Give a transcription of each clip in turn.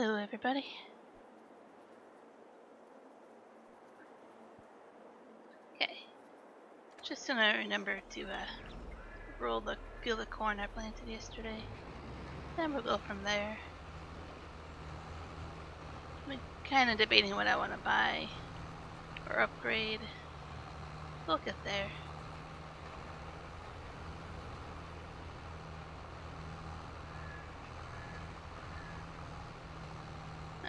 Hello, everybody. Okay, just gonna remember to peel the corn I planted yesterday. Then we'll go from there. I'm kind of debating what I want to buy or upgrade. We'll get there.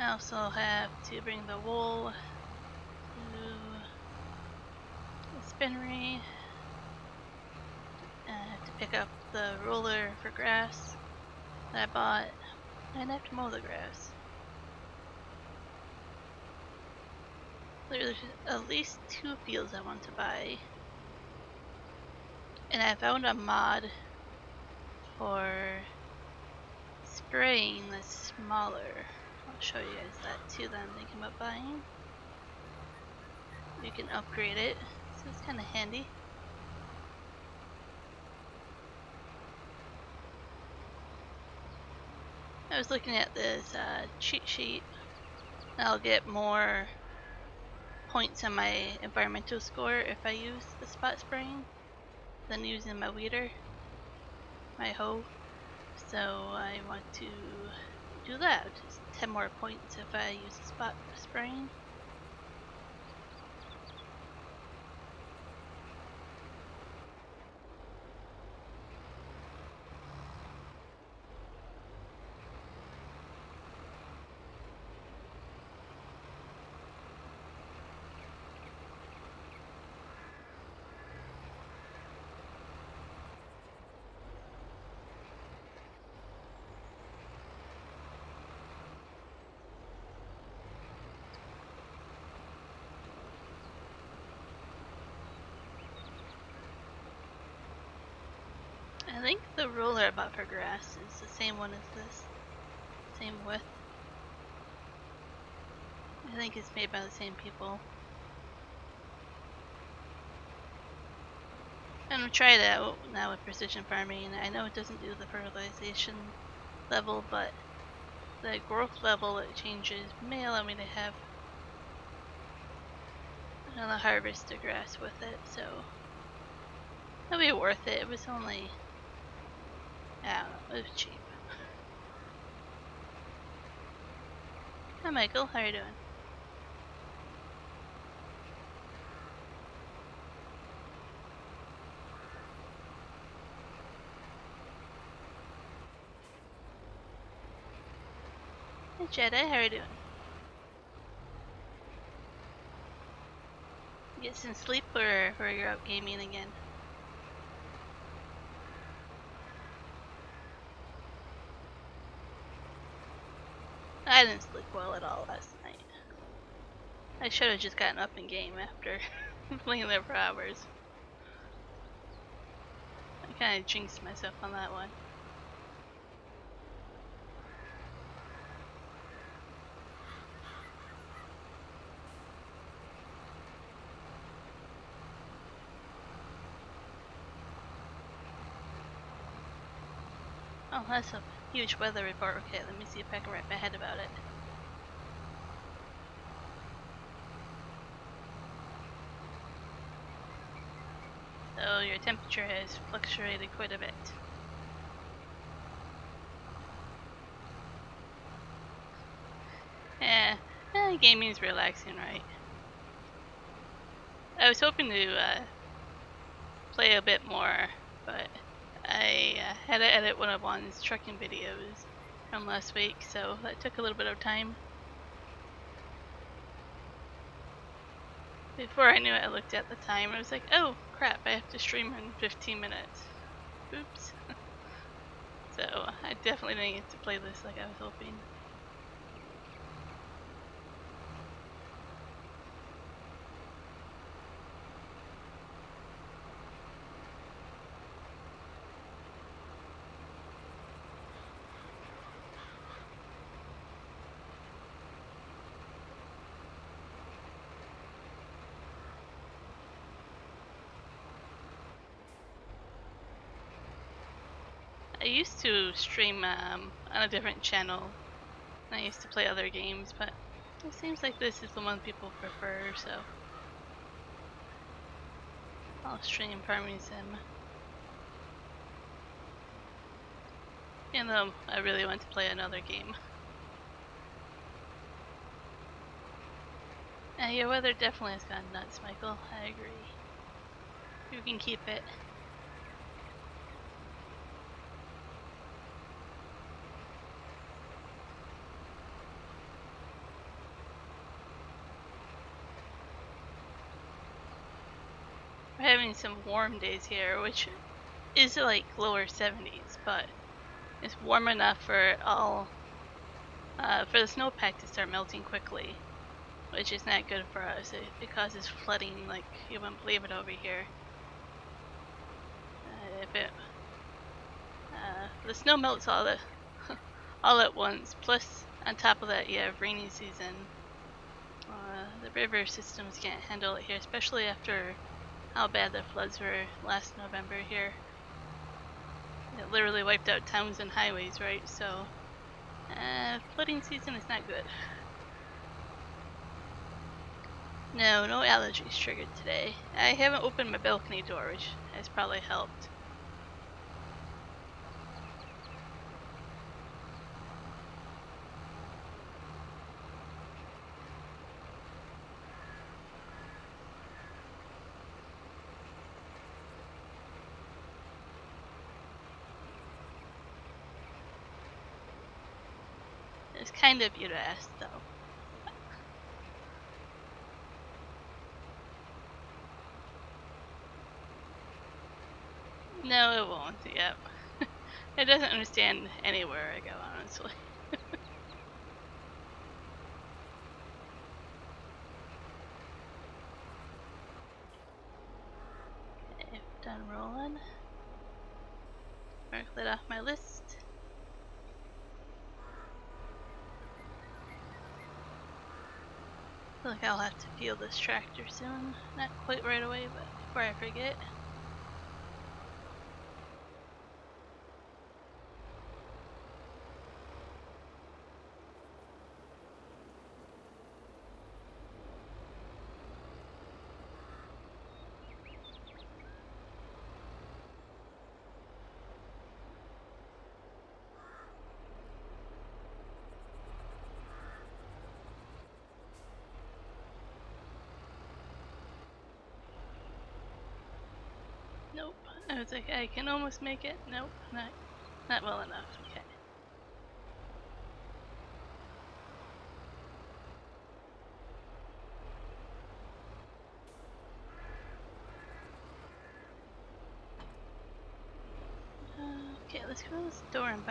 I also have to bring the wool to the spinnery. I have to pick up the roller for grass that I bought, and I have to mow the grass. There's at least 2 fields I want to buy, and I found a mod for spraying that's smaller. I'll show you guys that too that I'm thinking about buying. You can upgrade it, so it's kind of handy. I was looking at this cheat sheet. I'll get more points on my environmental score if I use the spot spraying than using my weeder, my hoe. So I want to do that. Just 10 more points if I use the spot spraying. I think the roller I bought for grass is the same one as this. Same width. I think it's made by the same people. I'm gonna try it out now with precision farming. I know it doesn't do the fertilization level, but the growth level it changes may allow me to have another harvest of grass with it, so it'll be worth it. It was only, I don't know, it was cheap. Hi Michael, how are you doing? Hey Jedi, how are you doing? You get some sleep or you're out gaming again? I didn't sleep well at all last night. I should have just gotten up in game after playing there for hours. I kinda jinxed myself on that one. Oh, that's a huge weather report. Okay, let me see if I can wrap my head about it. So your temperature has fluctuated quite a bit. Gaming's relaxing, right? I was hoping to play a bit more, but I had to edit one of Juan's trucking videos from last week, so that took a little bit of time. Before I knew it, I looked at the time and I was like, oh crap, I have to stream in 15 minutes. Oops. So I definitely didn't get to play this like I was hoping. I used to stream on a different channel I used to play other games, but it seems like this is the one people prefer, so I'll stream Farming Sim. Even though I really want to play another game. Your weather definitely has gone nuts, Michael. I agree. You can keep it. We're having some warm days here, which is like lower 70s, but it's warm enough for for the snowpack to start melting quickly, which is not good for us. It causes flooding like you wouldn't believe it over here. The snow melts all at once. Plus, on top of that, you have rainy season. The river systems can't handle it here, especially after how bad the floods were last November here. It literally wiped out towns and highways, right? So, flooding season is not good. No allergies triggered today. I haven't opened my balcony door, which has probably helped. It's kind of you to ask, though. No, it won't. Yep. It doesn't understand anywhere I go, honestly. Okay, done rolling. Mark that off my list. I feel like I'll have to field this tractor soon. Not quite right away, but before I forget. Nope. I was like, I can almost make it. Nope, not well enough. Okay. Okay, let's go to the store and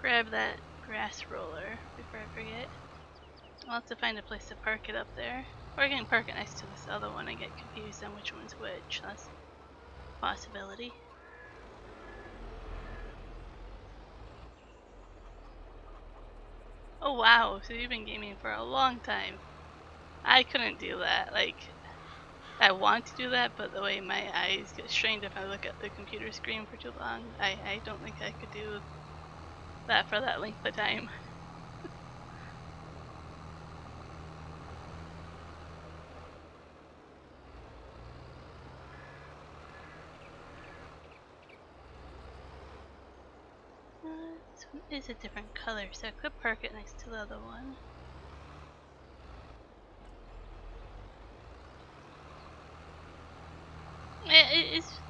grab that grass roller before I forget. I'll have to find a place to park it up there. Or I can park it next to this other one and get confused on which one's which. That's a possibility. Oh wow, so you've been gaming for a long time. I couldn't do that. Like, I want to do that, but the way my eyes get strained if I look at the computer screen for too long, I don't think I could do that for that length of time. This one is a different color, so I could park it next to the other one.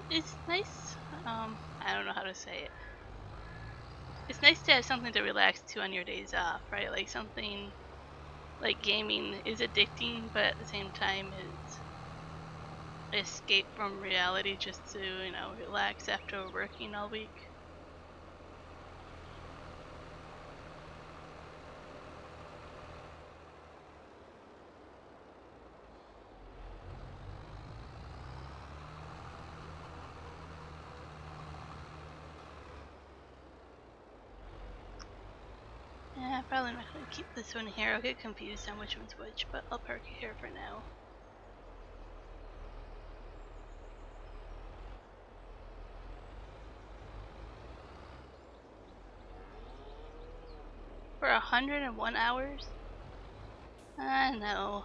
It's nice. I don't know how to say it. It's nice to have something to relax to on your days off, right? Like something like gaming is addicting, but at the same time it's escape from reality just to, relax after working all week. Yeah, I'm probably not going to keep this one here. I'll get confused on which one's which, but I'll park it here for now. For 101 hours? No.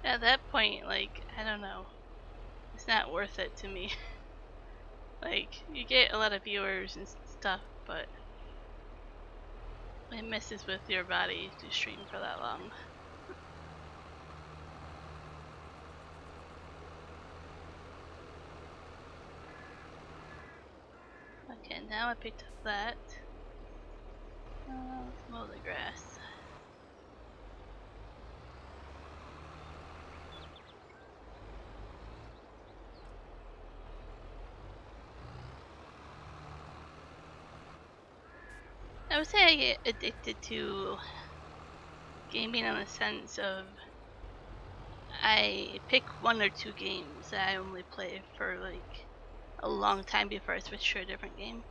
At that point, like, I don't know. It's not worth it to me. Like, you get a lot of viewers and stuff, but it messes with your body to stream for that long. Okay, now I picked up that. Let's mow the grass. I would say I get addicted to gaming in the sense of I pick 1 or 2 games that I only play for like a long time before I switch to a different game.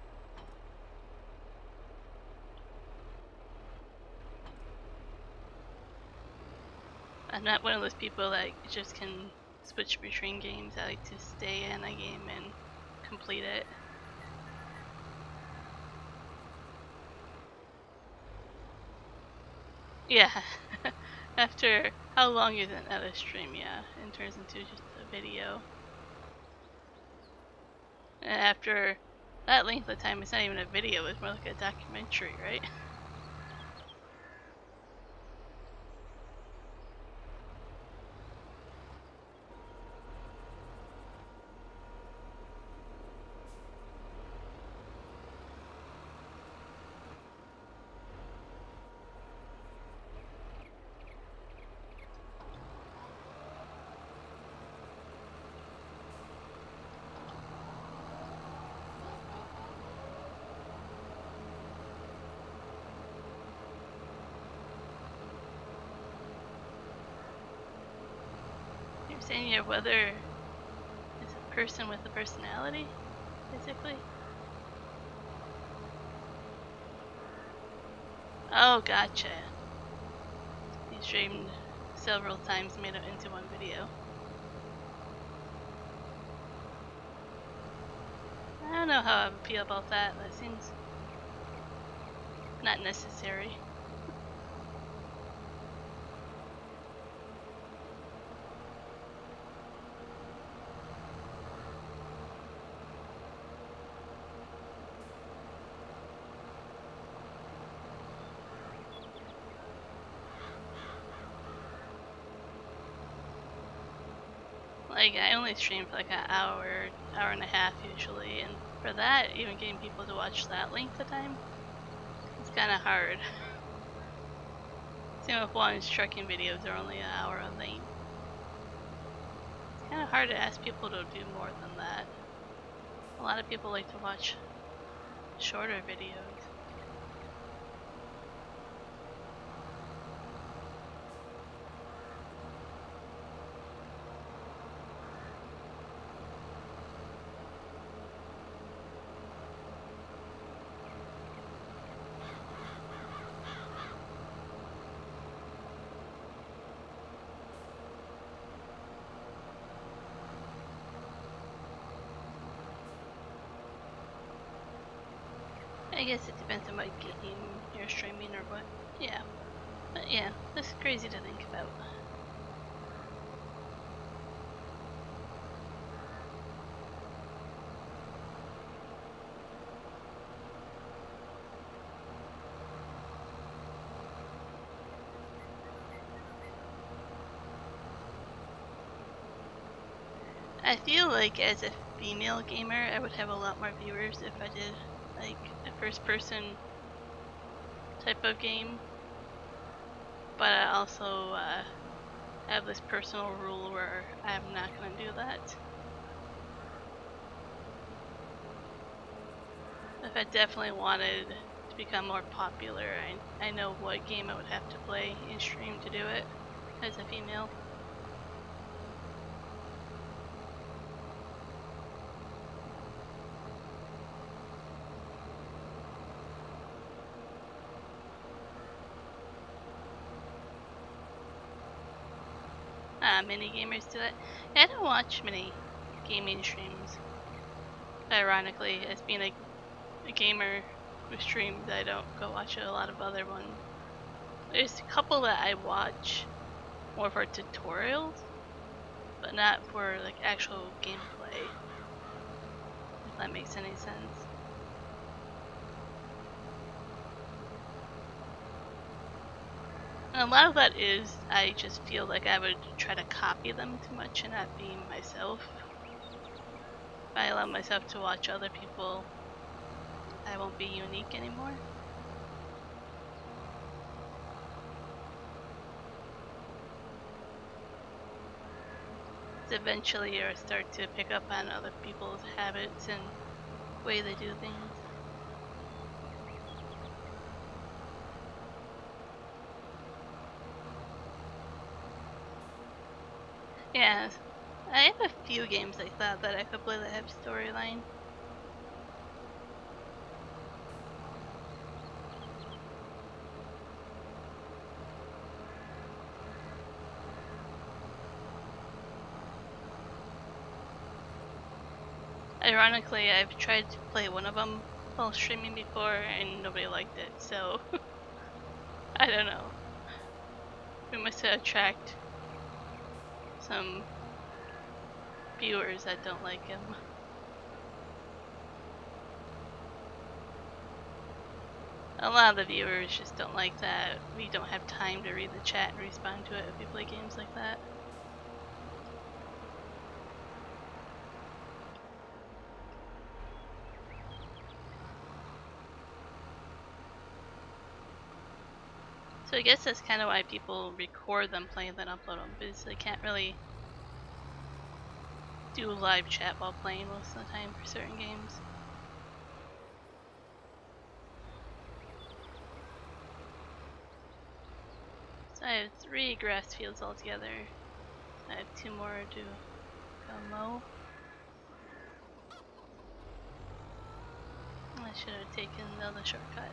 I'm not one of those people that just can switch between games. I like to stay in a game and complete it. Yeah. After how long is another stream? Yeah, it turns into just a video. And after that length of time, it's not even a video, it's more like a documentary, right? You're saying your weather is a person with a personality, basically? Oh, gotcha. You streamed several times, made it into one video. I don't know how I would feel about that. That seems not necessary. Like, I only stream for like an hour, hour and a half usually, and for that, even getting people to watch that length of time, it's kind of hard. Same with Juan's trucking videos, are only an hour in length. It's kind of hard to ask people to do more than that. A lot of people like to watch shorter videos. I guess it depends on what game you're streaming or what. Yeah. But yeah, that's crazy to think about. I feel like as a female gamer, I would have a lot more viewers if I did like a first person type of game. But I also have this personal rule where I'm not going to do that. If I definitely wanted to become more popular, I know what game I would have to play in stream to do it as a female. mini gamers do it. Yeah, I don't watch many gaming streams. Ironically, as being a gamer who streams, I don't go watch a lot of other ones. There's a couple that I watch more for tutorials, but not for like actual gameplay. If that makes any sense. And a lot of that is I just feel like I would try to copy them too much and not be myself. If I allow myself to watch other people, I won't be unique anymore. So eventually you'll start to pick up on other people's habits and way they do things. Yeah, I have a few games like that I could play that have storyline. Ironically, I've tried to play one of them while streaming before and nobody liked it, so I don't know. We must attract some viewers that don't like him. A lot of the viewers just don't like that we don't have time to read the chat and respond to it if we play games like that. So I guess that's kind of why people record them playing then upload them, because they can't really do live chat while playing most of the time for certain games. So I have 3 grass fields altogether. I have 2 more to go mow. I should have taken the other shortcut.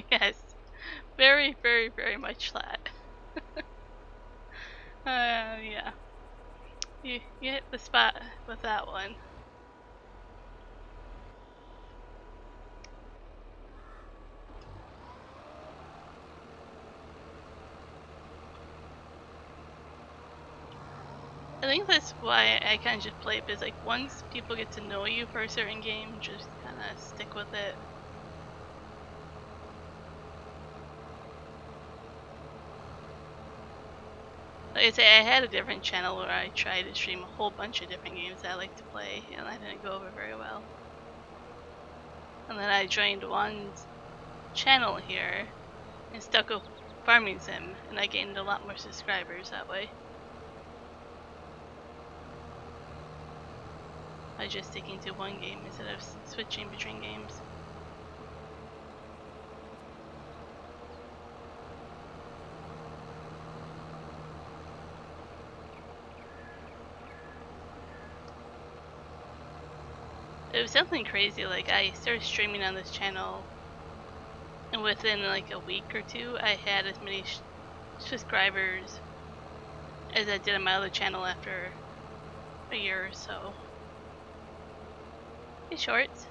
Yes, very, very, very much that. Yeah. You hit the spot with that one. I think that's why I kind of just play it, because like once people get to know you for a certain game, just kind of stick with it. Like I say, I had a different channel where I tried to stream a whole bunch of different games that I like to play, and that didn't go over very well. And then I joined Juan's channel here and stuck with Farming Sim, and I gained a lot more subscribers that way. By just sticking to one game instead of switching between games. It was something crazy, like I started streaming on this channel and within like a week or 2 I had as many subscribers as I did on my other channel after a year or so. Hey Shorts.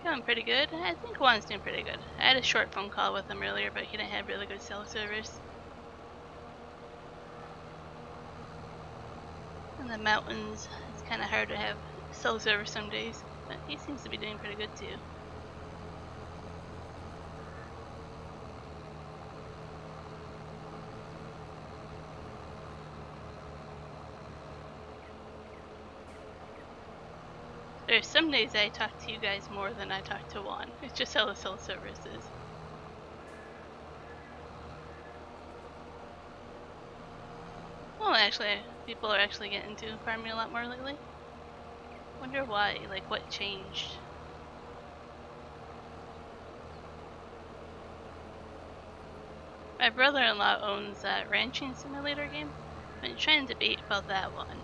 Going pretty good. I think Juan's doing pretty good. I had a short phone call with him earlier, but he didn't have really good cell service. In the mountains, it's kind of hard to have cell service some days, but he seems to be doing pretty good too. There's some days I talk to you guys more than I talk to Juan. It's just how the cell service is. Well, actually, people are actually getting into farming a lot more lately. Wonder why, like what changed? My brother-in-law owns that ranching simulator game. I've been trying to debate about that one.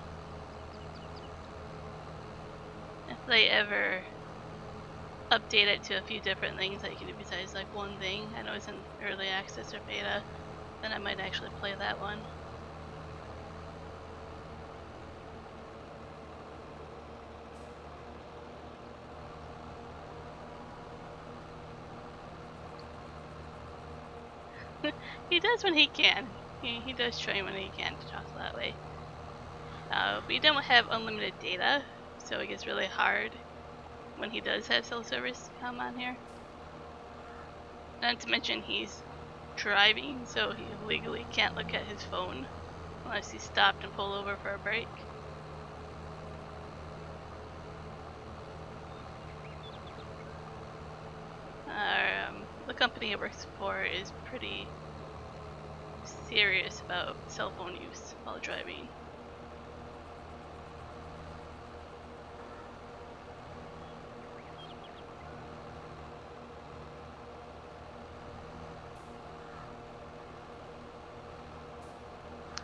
If they ever update it to a few different things that you can do besides like one thing. I know it's in early access or beta, then I might actually play that one. He does when he can. He does try when he can to talk that way. We don't have unlimited data, so it gets really hard when he does have cell service come on here. Not to mention he's driving, so he legally can't look at his phone unless he's stopped and pulled over for a break. The company he works for is pretty serious about cell phone use while driving.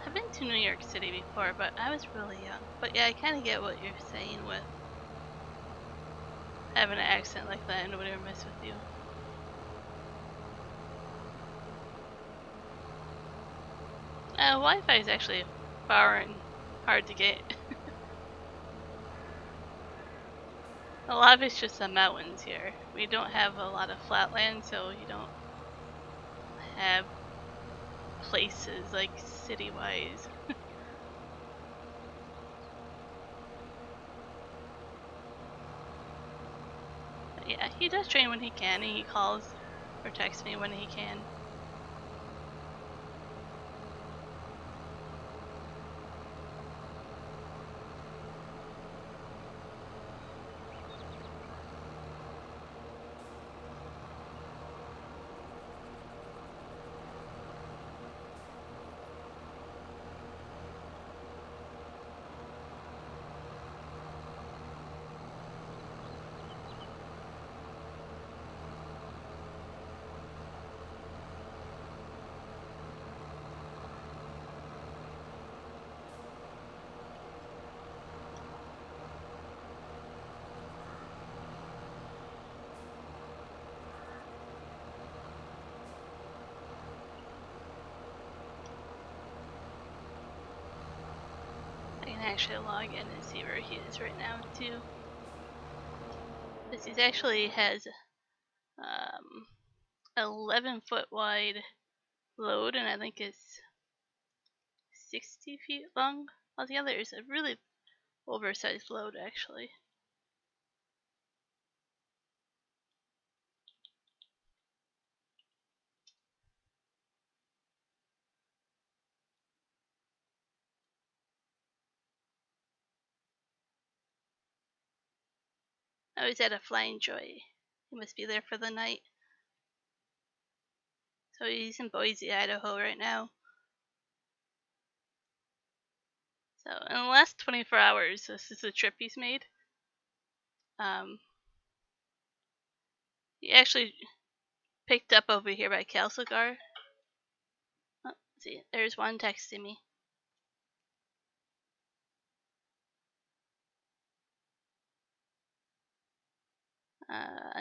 I've been to New York City before, but I was really young. But yeah, I kind of get what you're saying with having an accent like that and nobody ever mess with you. Wi-Fi is actually far and hard to get. A lot of it's just the mountains here. We don't have a lot of flatland, so you don't have places like city-wise. Yeah, he does train when he can, and he calls or texts me when he can. I can actually log in and see where he is right now too. This is actually has 11-foot wide load, and I think it's 60 feet long altogether. It's a really oversized load, actually. I was at a Flying Joy. He must be there for the night. So he's in Boise, Idaho right now. So in the last 24 hours, this is the trip he's made. He actually picked up over here by Calcigar. Oh, see, there's one texting me.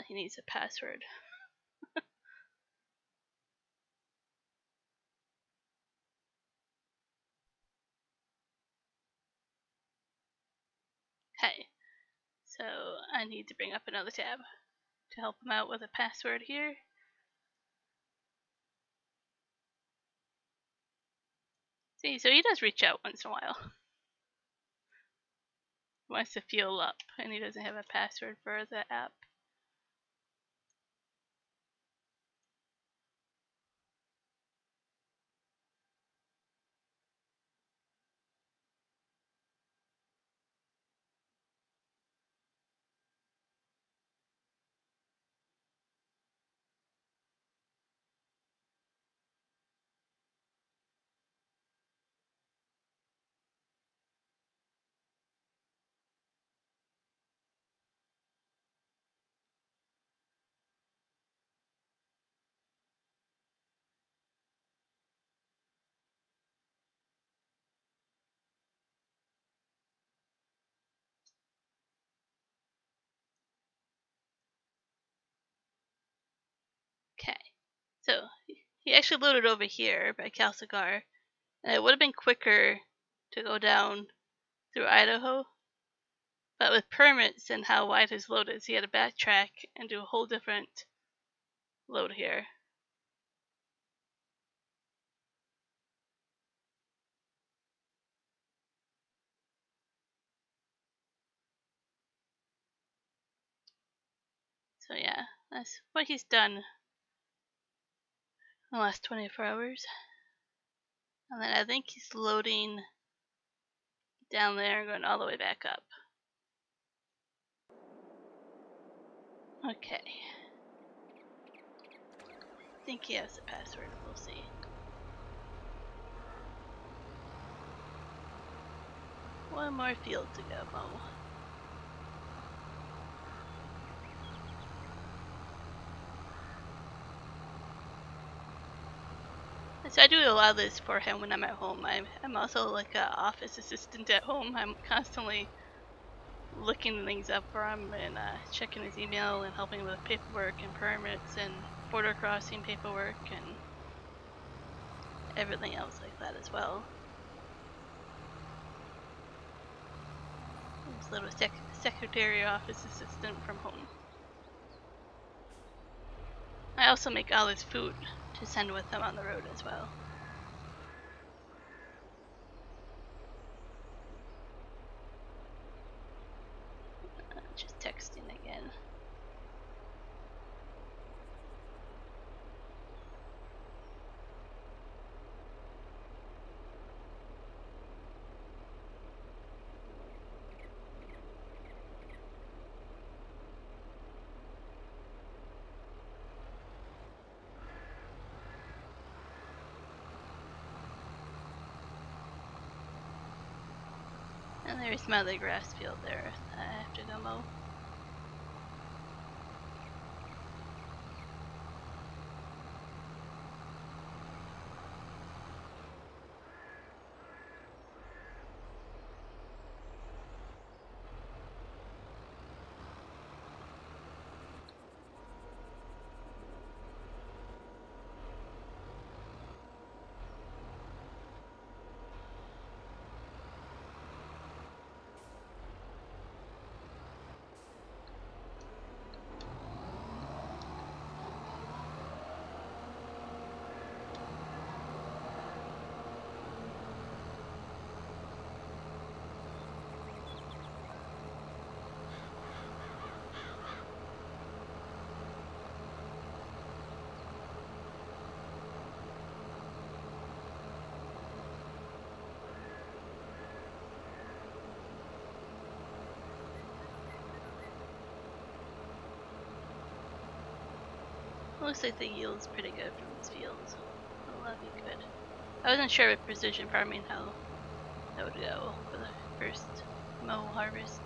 He needs a password. Okay, so I need to bring up another tab to help him out with a password here. See, so he does reach out once in a while. He wants to fuel up, and he doesn't have a password for the app. he actually loaded over here by Calcigar, and it would have been quicker to go down through Idaho. But with permits and how wide his load is, he had to backtrack and do a whole different load here. So yeah, that's what he's done in the last 24 hours. And then I think he's loading down there and going all the way back up. Okay. I think he has the password. We'll see. One more field to go, Mo. So I do a lot of this for him when I'm at home. I'm also like an office assistant at home. I'm constantly looking things up for him and checking his email and helping with paperwork and permits and border crossing paperwork and everything else like that as well. His little secretary office assistant from home. I also make all his food to send with him on the road as well. Just texting again. And there's my other grass field there that I have to go mow. Looks like the yield's pretty good from these fields. Oh, that'd be good. I wasn't sure with precision farming how that would go for the first mow harvest.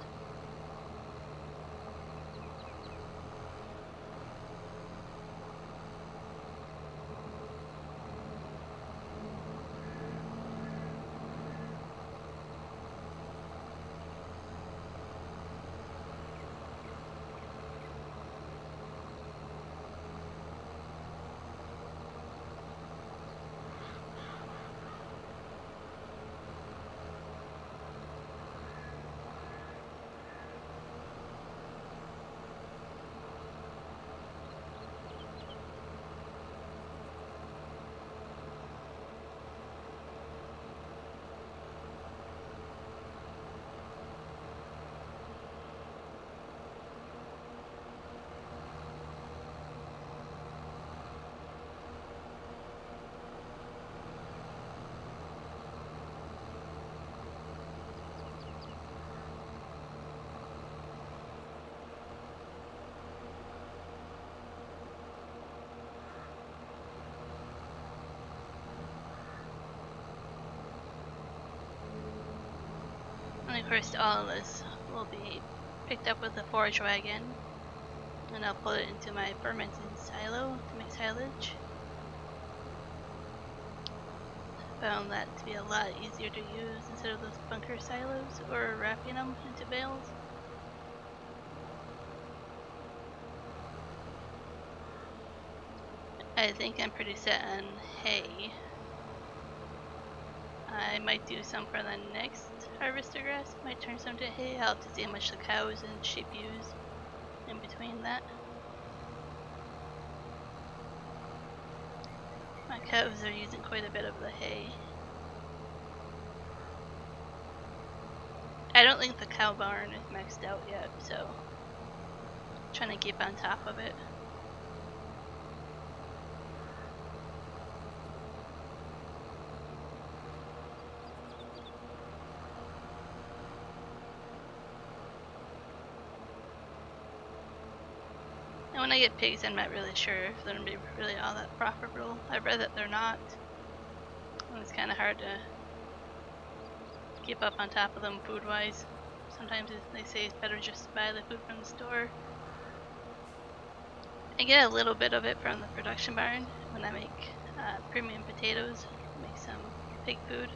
And of course all of this will be picked up with a forage wagon, and I'll put it into my fermenting silo to make silage. Found that to be a lot easier to use instead of those bunker silos or wrapping them into bales. I think I'm pretty set on hay. I might do some for the next harvester grass. Might turn some to hay. I'll have to see how much the cows and sheep use in between that. My cows are using quite a bit of the hay. I don't think the cow barn is maxed out yet, so I'm trying to keep on top of it. And when I get pigs, I'm not really sure if they're going to be really all that profitable. I've read that they're not. And it's kind of hard to keep up on top of them food-wise. Sometimes they say it's better just to buy the food from the store. I get a little bit of it from the production barn when I make premium potatoes. Make some pig food.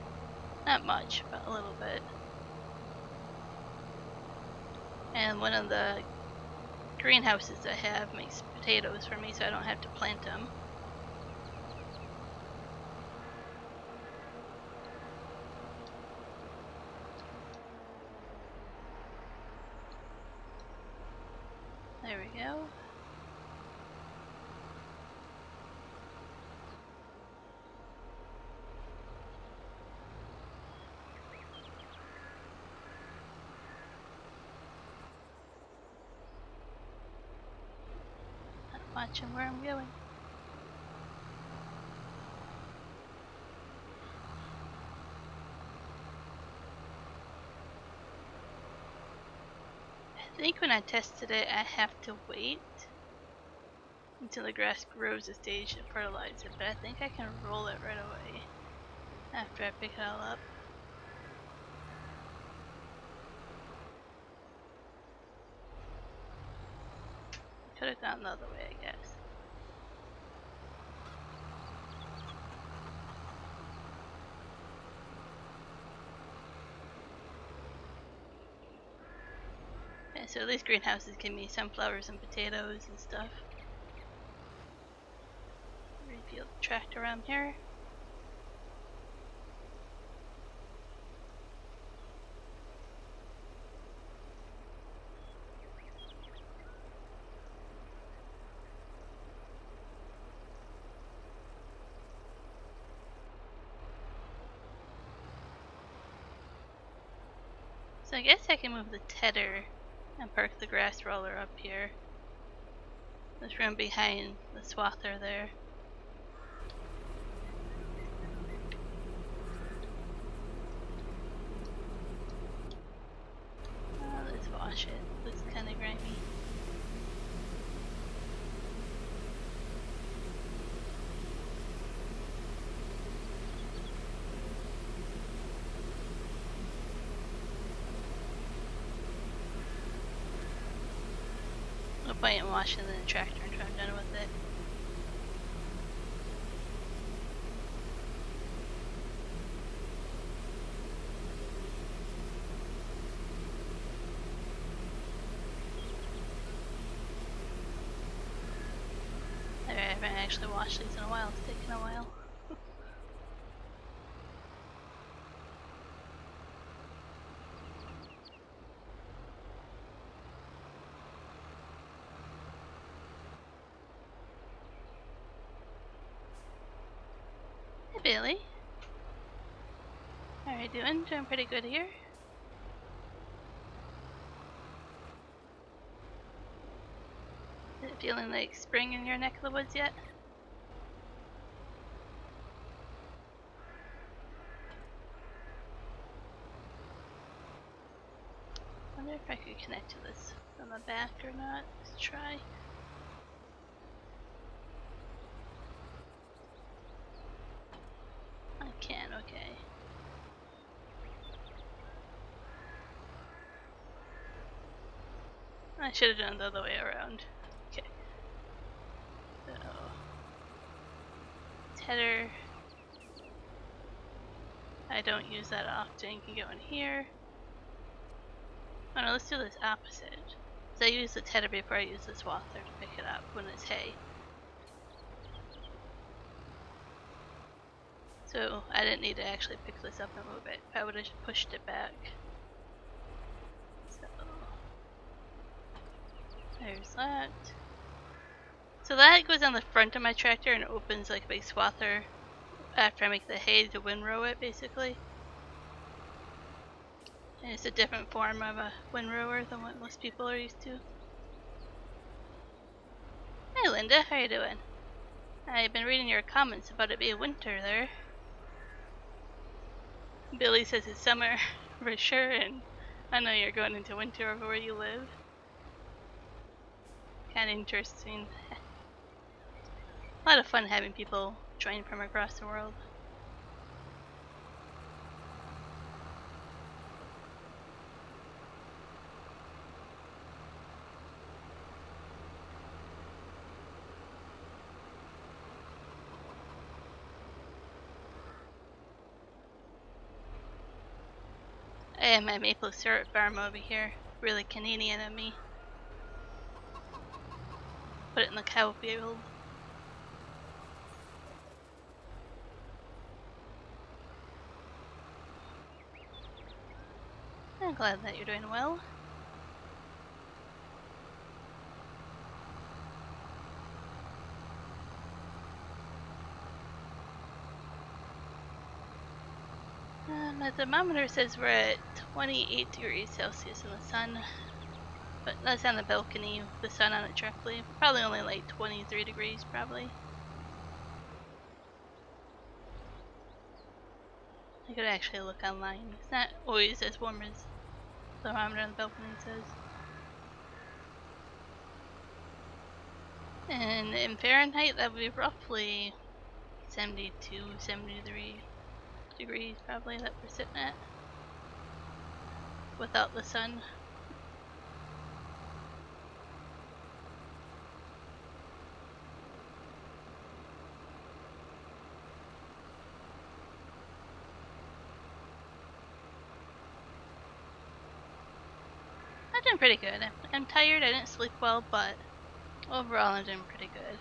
Not much, but a little bit. And one of the greenhouses I have makes potatoes for me, so I don't have to plant them. There we go. I'm watching where I'm going. I think when I tested it, I have to wait until the grass grows a stage to fertilize it, but I think I can roll it right away after I pick it all up. Could have gone the other way, I guess. Okay, so these greenhouses give me sunflowers and potatoes and stuff. Refuel the tractor around here. So I guess I can move the tedder and park the grass roller up here. There's room behind the swather there. Let's wash it. It's kind of grimy. No point in washing the tractor until I'm done with it. I haven't actually washed these in a while. It's taken a while. Hey Billy. How are you doing? Doing pretty good here. Is it feeling like spring in your neck of the woods yet? I wonder if I could connect to this from the back or not. Let's try. I can, okay. I should have done it the other way around. Okay. So, tedder. I don't use that often. You can go in here. Oh no, let's do this opposite. So I use the tedder before I use the swather to pick it up when it's hay. So I didn't need to actually pick this up and move it. I would have just pushed it back. So there's that. So that goes on the front of my tractor and opens like a big swather after I make the hay to windrow it, basically. And it's a different form of a windrower than what most people are used to. Hey Linda, how you doing? I've been reading your comments about it being winter there. Billy says it's summer for sure, and I know you're going into winter over where you live. Kinda interesting. A lot of fun having people join from across the world. I have my maple syrup farm over here. Really Canadian of me. Put it in the cow field. I'm glad that you're doing well. My thermometer says we're at 28 degrees Celsius in the sun, but that's on the balcony with the sun on it directly. Probably only like 23 degrees, probably. I could actually look online. It's not always as warm as the thermometer on the balcony says. And in Fahrenheit, that would be roughly 72, 73 degrees probably that we're sitting at without the sun. I'm doing pretty good. I'm tired, I didn't sleep well, but overall I'm doing pretty good.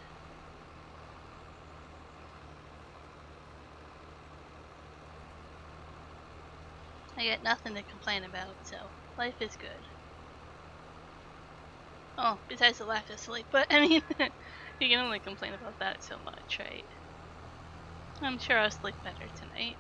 I got nothing to complain about, so life is good. Oh, besides the lack of sleep, but I mean, you can only complain about that so much, right? I'm sure I'll sleep better tonight.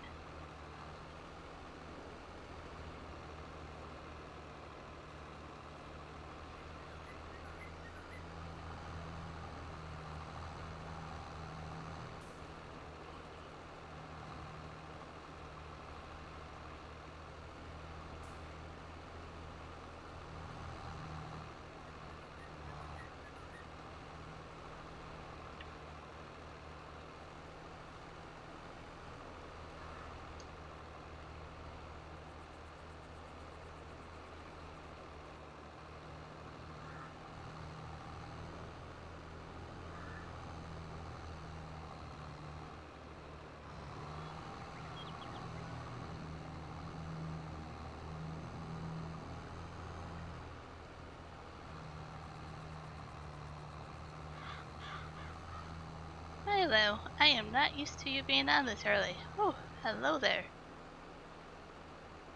Hello, I am not used to you being on this early. Oh, hello there.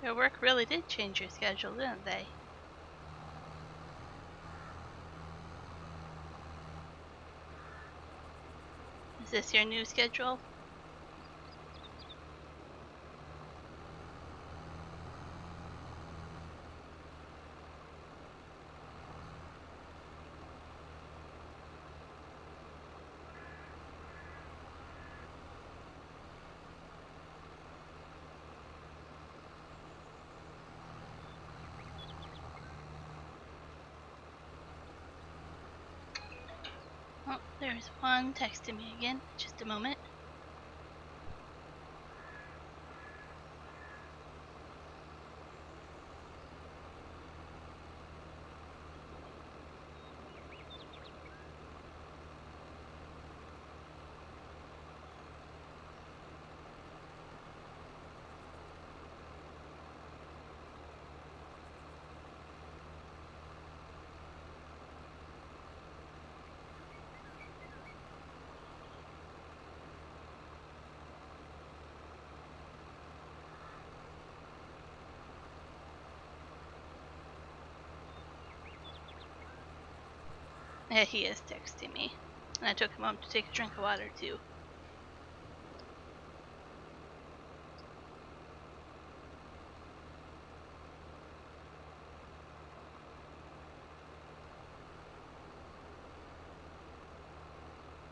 Your work really did change your schedule, didn't they? Is this your new schedule? Oh, there's Juan texting me again. Just a moment. Yeah, he is texting me. And I took him home to take a drink of water too.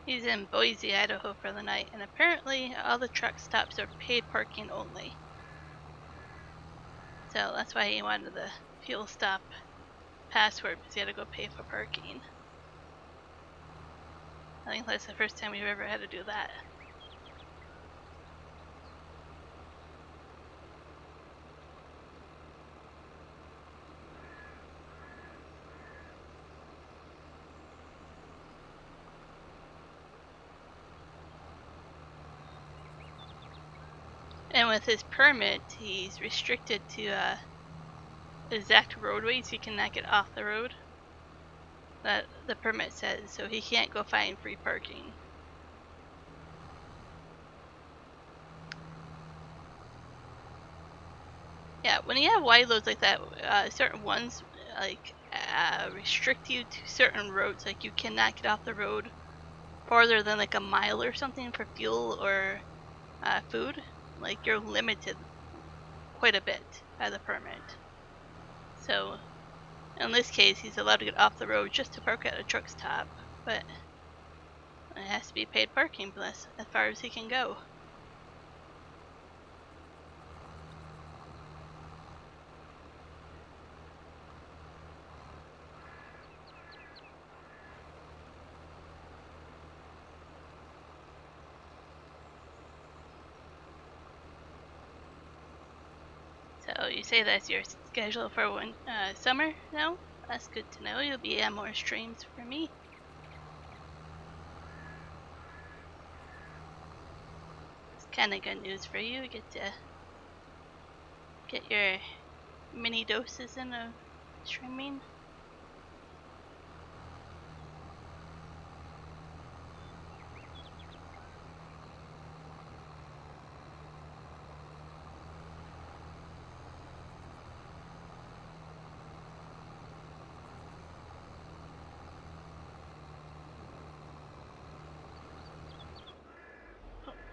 He's in Boise, Idaho for the night, and apparently all the truck stops are paid parking only. So that's why he wanted the fuel stop password, because he had to go pay for parking. I think that's the first time we've ever had to do that. And with his permit, he's restricted to exact roadways. He cannot get off the road. That the permit says, so he can't go find free parking. Yeah, when you have wide loads like that, certain ones restrict you to certain roads. Like you cannot get off the road farther than like a mile or something for fuel or food. Like you're limited quite a bit by the permit. So in this case, he's allowed to get off the road just to park at a truck stop, but it has to be paid parking, but that's as far as he can go. So you say that's your schedule for summer now? That's good to know. You'll be on more streams for me. It's kind of good news for you. You get to get your mini doses in of streaming.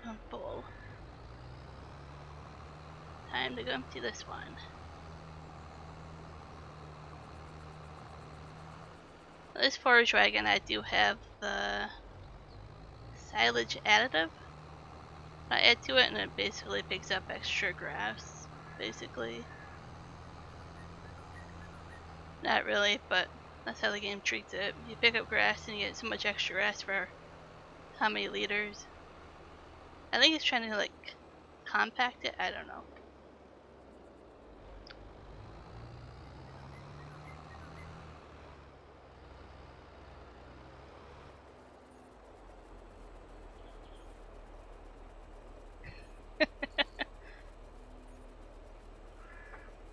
Oh, bowl. Time to go empty this one. This forage wagon, I do have the silage additive. I add to it and it basically picks up extra grass, basically. Not really, but that's how the game treats it. You pick up grass and you get so much extra grass for how many liters. I think it's trying to like compact it, I don't know.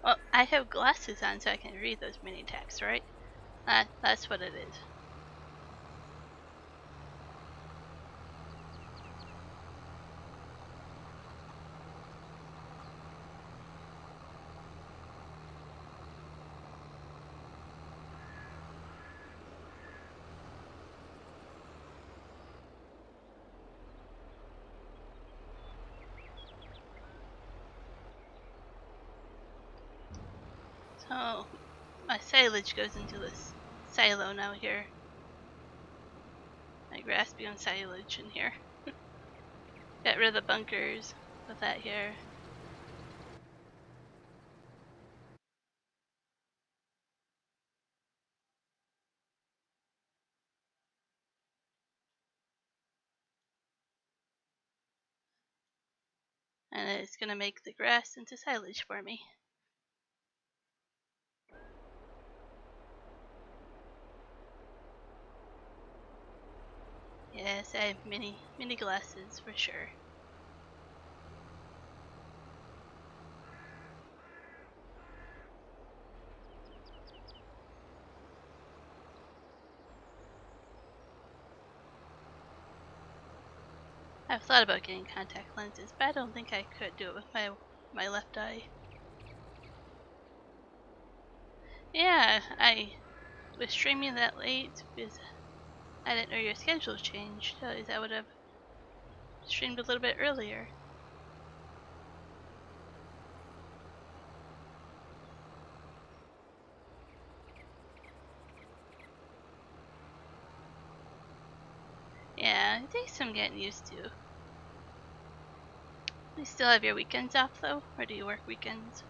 Well, I have glasses on so I can read those mini texts, right? That's what it is. So, my silage goes into this silo now here. My grass becomes silage in here. Got rid of the bunkers with that here. And it's gonna make the grass into silage for me. Yes, I have mini glasses for sure. I've thought about getting contact lenses, but I don't think I could do it with my left eye. Yeah, I was streaming that late because I didn't know your schedule changed. Otherwise I would have streamed a little bit earlier. Yeah, it takes some getting used to. You still have your weekends off though? Or do you work weekends?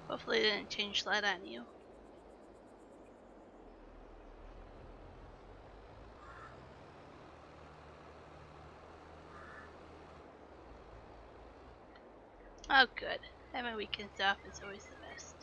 Hopefully they didn't change that on you. Oh good. Having weekends off is always the best.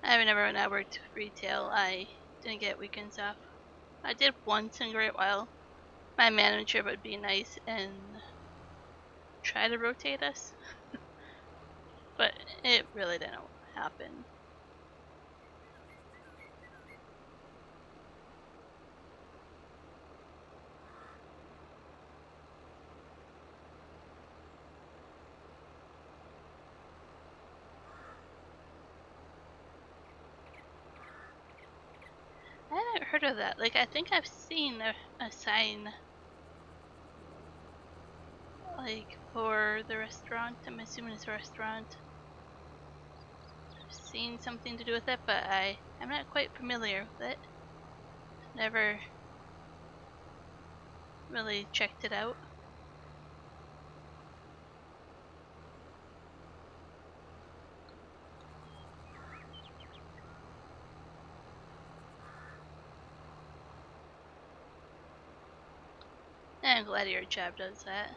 I remember when I worked retail, I didn't get weekends off. I did once in a great while. My manager would be nice and try to rotate us, but it really didn't happen. I haven't heard of that. Like, I think I've seen a sign, like, for the restaurant. I'm assuming it's a restaurant. I've seen something to do with it, but I'm not quite familiar with it. Never really checked it out. And I'm glad your job does that.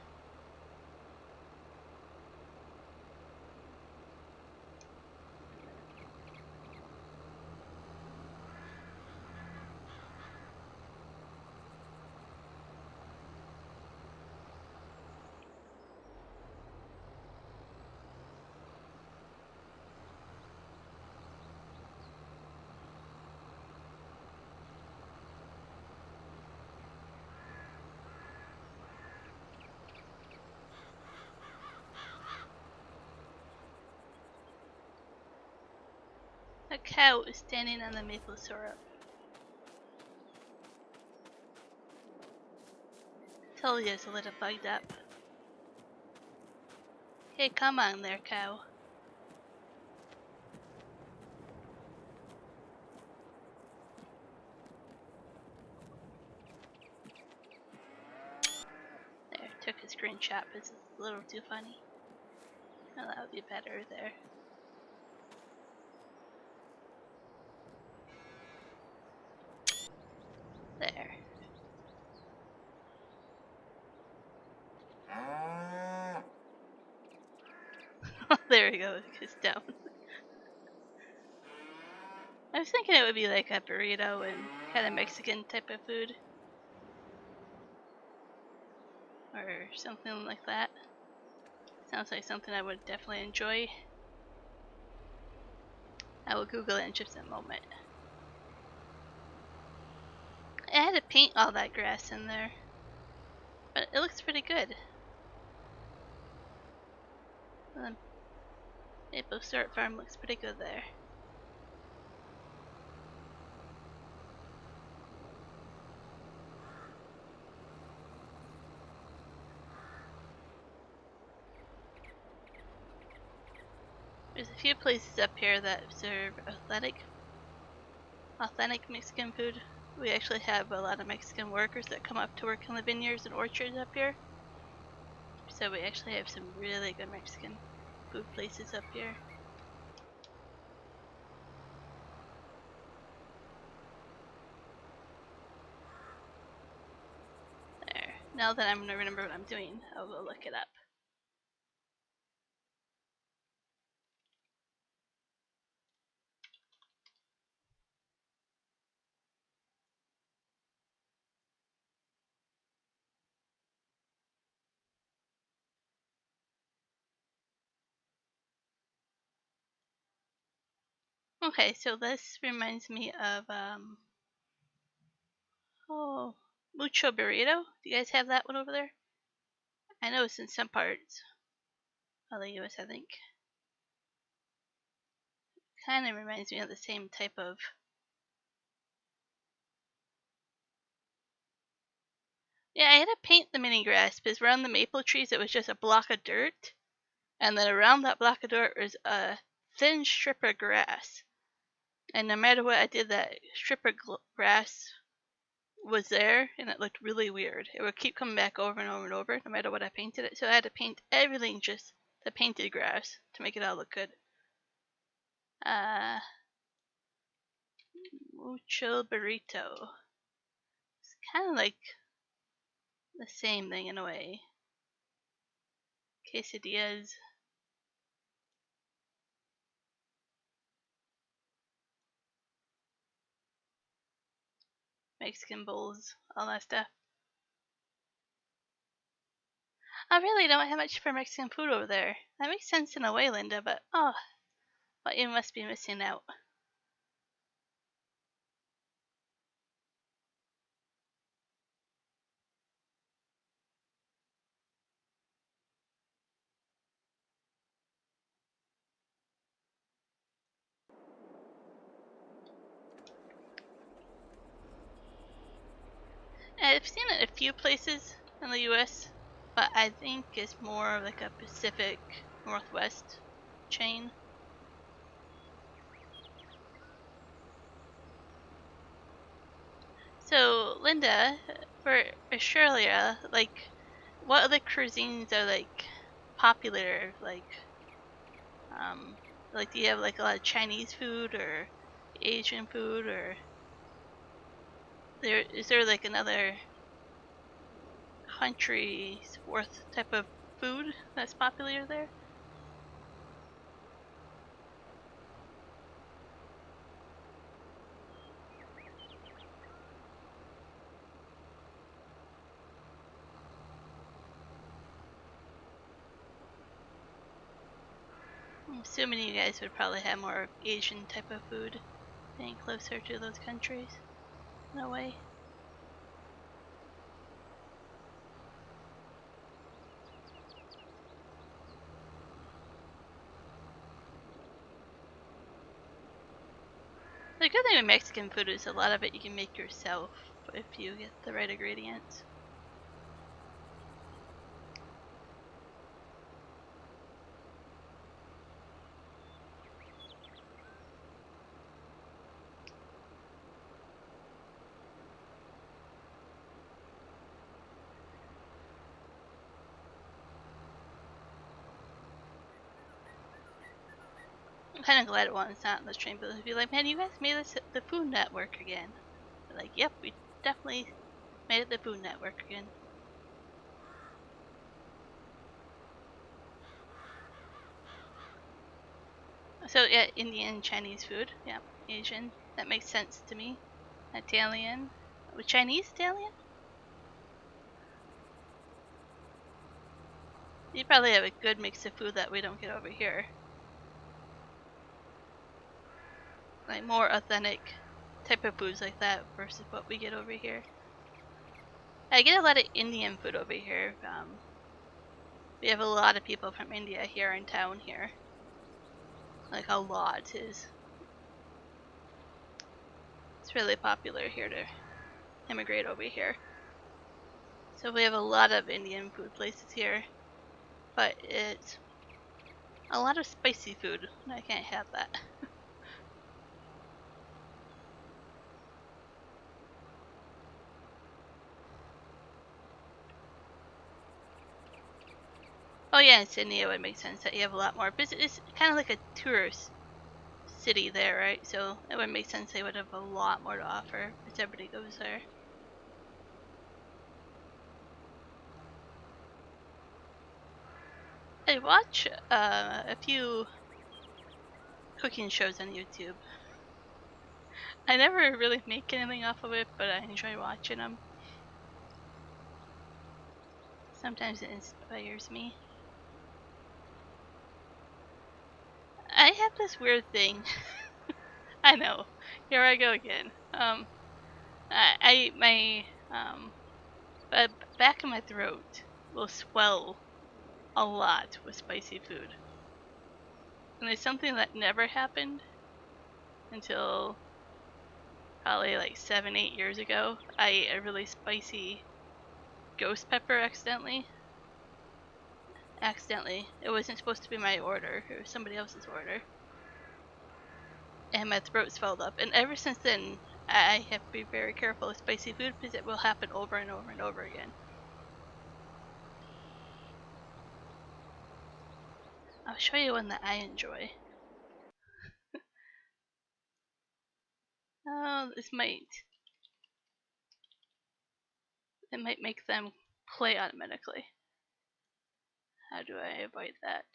A cow is standing on the maple syrup. Tell you it's a little bugged up. Hey, come on there, cow. There, took a screenshot, but it's a little too funny. Oh, that would be better there. There. There we go, it's down. I was thinking it would be like a burrito and kind of Mexican type of food. Or something like that. Sounds like something I would definitely enjoy. I will Google it in just a moment. I had to paint all that grass in there, but it looks pretty good. The maple syrup farm looks pretty good there. There's a few places up here that serve authentic Mexican food. We actually have a lot of Mexican workers that come up to work in the vineyards and orchards up here. So we actually have some really good Mexican food places up here. There. Now that I'm gonna remember what I'm doing, I'll go look it up. Okay, so this reminds me of mucho burrito. Do you guys have that one over there? I know it's in some parts of the US, I think. Kind of reminds me of the same type of. Yeah, I had to paint the mini grass because around the maple trees it was just a block of dirt, and then around that block of dirt was a thin strip of grass. And no matter what I did, that strip of grass was there, and it looked really weird. It would keep coming back over and over and over, no matter what I painted it. So I had to paint everything just the painted grass to make it all look good. Mucho burrito. It's kind of like the same thing in a way. Quesadillas. Mexican bowls, all that stuff. I really don't have much for Mexican food over there. That makes sense in a way, Linda, but you must be missing out. I've seen it a few places in the US, but I think it's more like a Pacific Northwest chain. So, Linda, for Australia, like, what other cuisines are like popular? Like, do you have like a lot of Chinese food or Asian food, or is there like another country's worth type of food that's popular there? I'm assuming you guys would probably have more Asian type of food, being closer to those countries, in a way. The good thing with Mexican food is a lot of it you can make yourself if you get the right ingredients. I'm kind of glad Juan's not in the stream, but he'd be like, man, you guys made this the Food Network again. They're like, yep, we definitely made it the Food Network again. So yeah, Indian, Chinese food, yeah, Asian, that makes sense to me. Italian, Chinese Italian? You probably have a good mix of food that we don't get over here. Like more authentic type of foods like that versus what we get over here. I get a lot of Indian food over here. We have a lot of people from India here in town here. Like a lot is. It's really popular here to immigrate over here. So we have a lot of Indian food places here. But it's a lot of spicy food. I can't have that. Oh yeah, in Sydney it would make sense that you have a lot more. But it's kind of like a tourist city there, right? So it would make sense they would have a lot more to offer because everybody goes there. I watch a few cooking shows on YouTube. I never really make anything off of it, but I enjoy watching them. Sometimes it inspires me. I have this weird thing. I know. Here I go again. My back of my throat will swell a lot with spicy food, and it's something that never happened until probably like 7-8 years ago. I ate a really spicy ghost pepper accidentally. It wasn't supposed to be my order. It was somebody else's order. And my throat swelled up. And ever since then, I have to be very careful with spicy food because it will happen over and over and over again. I'll show you one that I enjoy. Oh, it might make them play automatically. How do I avoid that?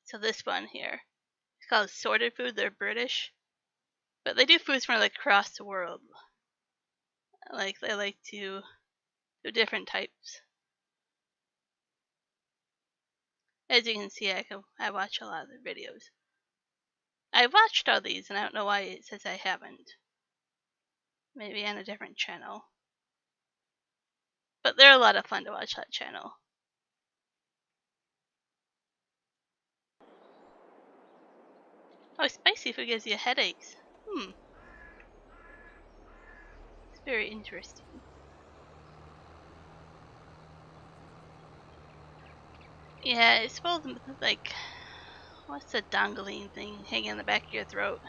So this one here, it's called Sorted Food. They're British, but they do foods from like across the world. Like they like to do different types. As you can see, I watch a lot of their videos. I watched all these, and I don't know why it says I haven't. Maybe on a different channel. But they're a lot of fun to watch that channel. Oh, spicy food gives you headaches. It's very interesting. Yeah, it's supposed to like, what's the dangling thing hanging in the back of your throat?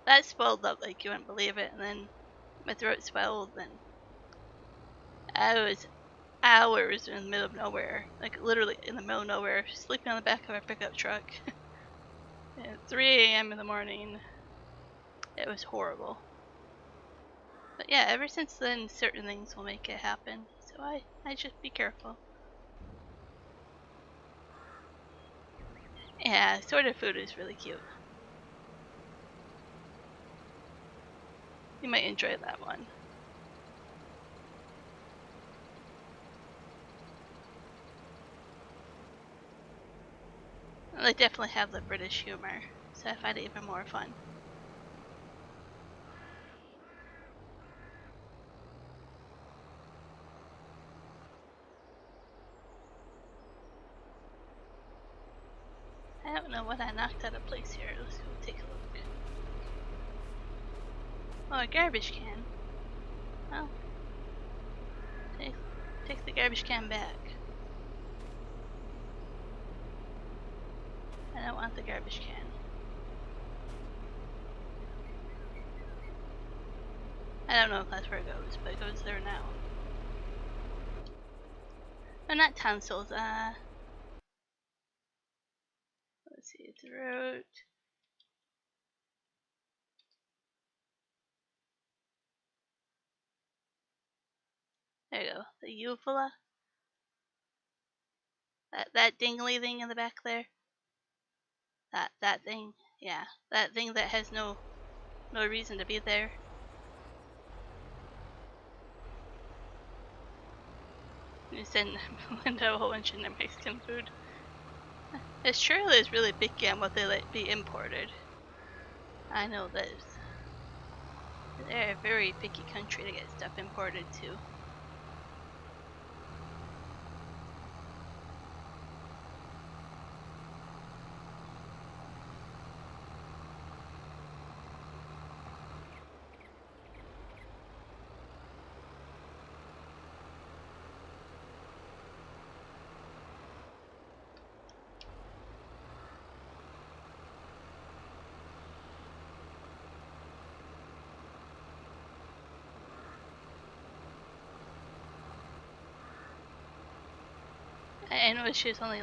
That swelled up like you wouldn't believe it, and then my throat swelled, and I was hours in the middle of nowhere, like literally in the middle of nowhere, sleeping on the back of a pickup truck. At 3 a.m. in the morning. It was horrible. But yeah, ever since then, certain things will make it happen. So I just be careful. Yeah, Sorted Food is really cute. You might enjoy that one. And they definitely have the British humor, so I find it even more fun. I don't know what I knocked out of place here. Let's go take a look. Oh, a garbage can. Well, take the garbage can back. I don't want the garbage can. I don't know if that's where it goes, but it goes there now. No, not tonsils. Let's see, throat. There you go. The uvula. That dingly thing in the back there. That thing. Yeah, that thing that has no reason to be there. You send Linda a whole bunch of Mexican food. Australia is really picky on what they let be imported. I know this. They're a very picky country to get stuff imported to. I know she was only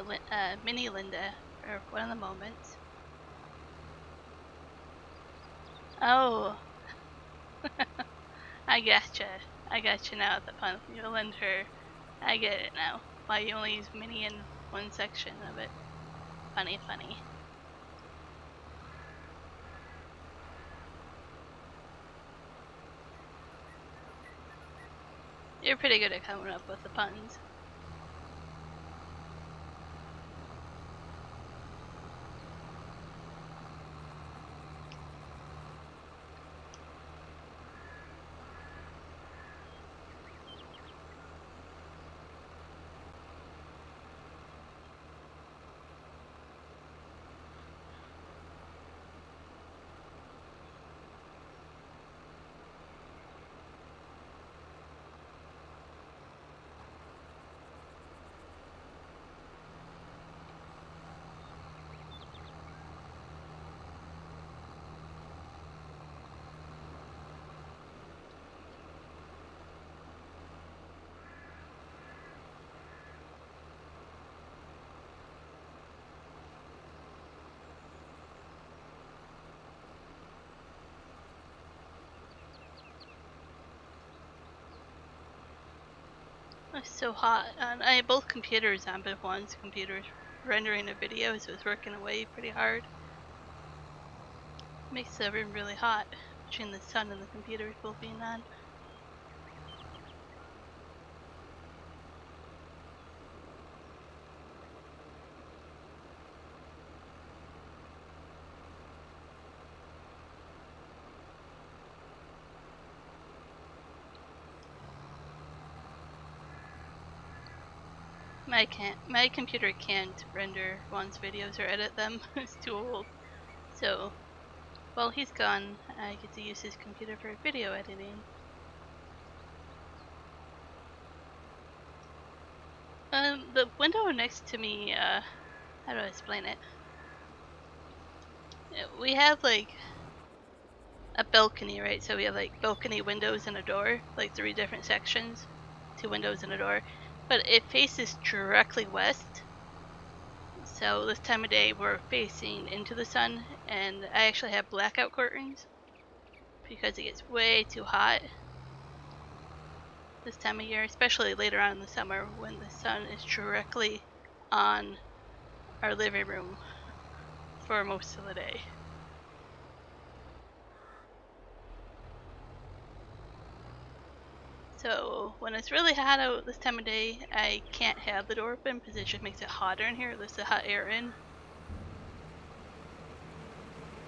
mini Linda for one of the moments. Oh, I gotcha now at the pun. You lend her. I get it now. Why you only use mini in one section of it. Funny. You're pretty good at coming up with the puns. It's so hot. And I have both computers on, but one's computer's rendering a video, so it's working away pretty hard. Makes the room really hot between the sun and the computers both being on. My computer can't render Juan's videos or edit them. It's too old. So while he's gone, I get to use his computer for video editing. The window next to me, how do I explain it? We have like a balcony, right? So we have like balcony windows and a door, like 3 different sections, 2 windows and a door. But it faces directly west. So this time of day we're facing into the sun, and I actually have blackout curtains because it gets way too hot this time of year, especially later on in the summer when the sun is directly on our living room for most of the day. So when it's really hot out this time of day, I can't have the door open because it just makes it hotter in here. It lets the hot air in.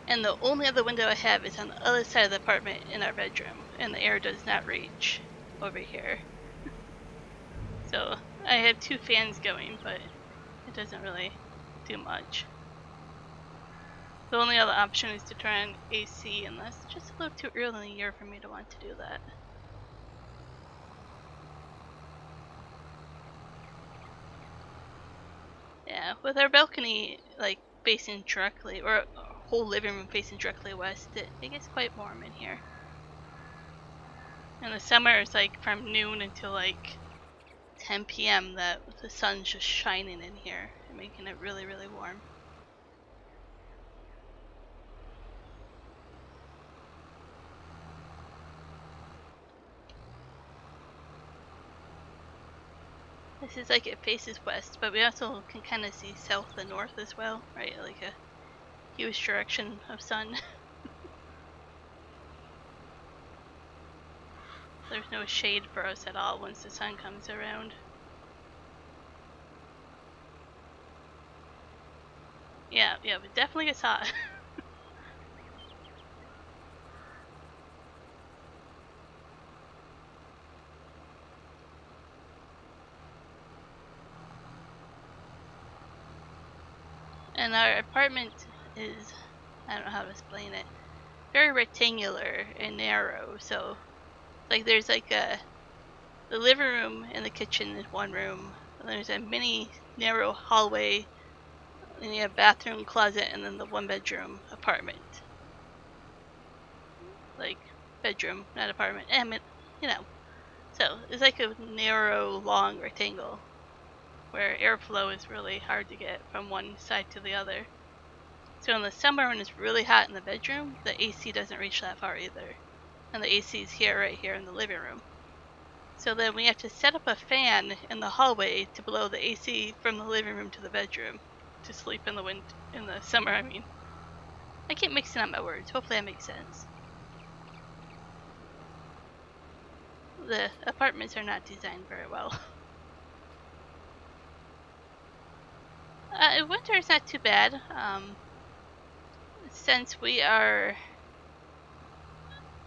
And the only other window I have is on the other side of the apartment in our bedroom, and the air does not reach over here. So I have 2 fans going, but it doesn't really do much. The only other option is to turn on AC, and that's just a little too early in the year for me to want to do that. Yeah, with our balcony like facing directly, or our whole living room facing directly west, it gets quite warm in here. In the summer, it's like from noon until like 10 p.m. that the sun's just shining in here and making it really, really warm. This is like it faces west, but we also can kind of see south and north as well, right? Like a huge direction of sun. There's no shade for us at all once the sun comes around. Yeah, it definitely gets hot. And our apartment is, I don't know how to explain it, very rectangular and narrow. So like there's like the living room and the kitchen is one room, and there's a mini narrow hallway, and you have bathroom, closet, and then the 1-bedroom apartment. Like bedroom, not apartment. So it's like a narrow, long rectangle where airflow is really hard to get from one side to the other. So in the summer when it's really hot in the bedroom, the AC doesn't reach that far either. And the AC is right here in the living room. So then we have to set up a fan in the hallway to blow the AC from the living room to the bedroom to sleep in the summer, I mean. I keep mixing up my words. Hopefully that makes sense. The apartments are not designed very well. Winter is not too bad. Since we are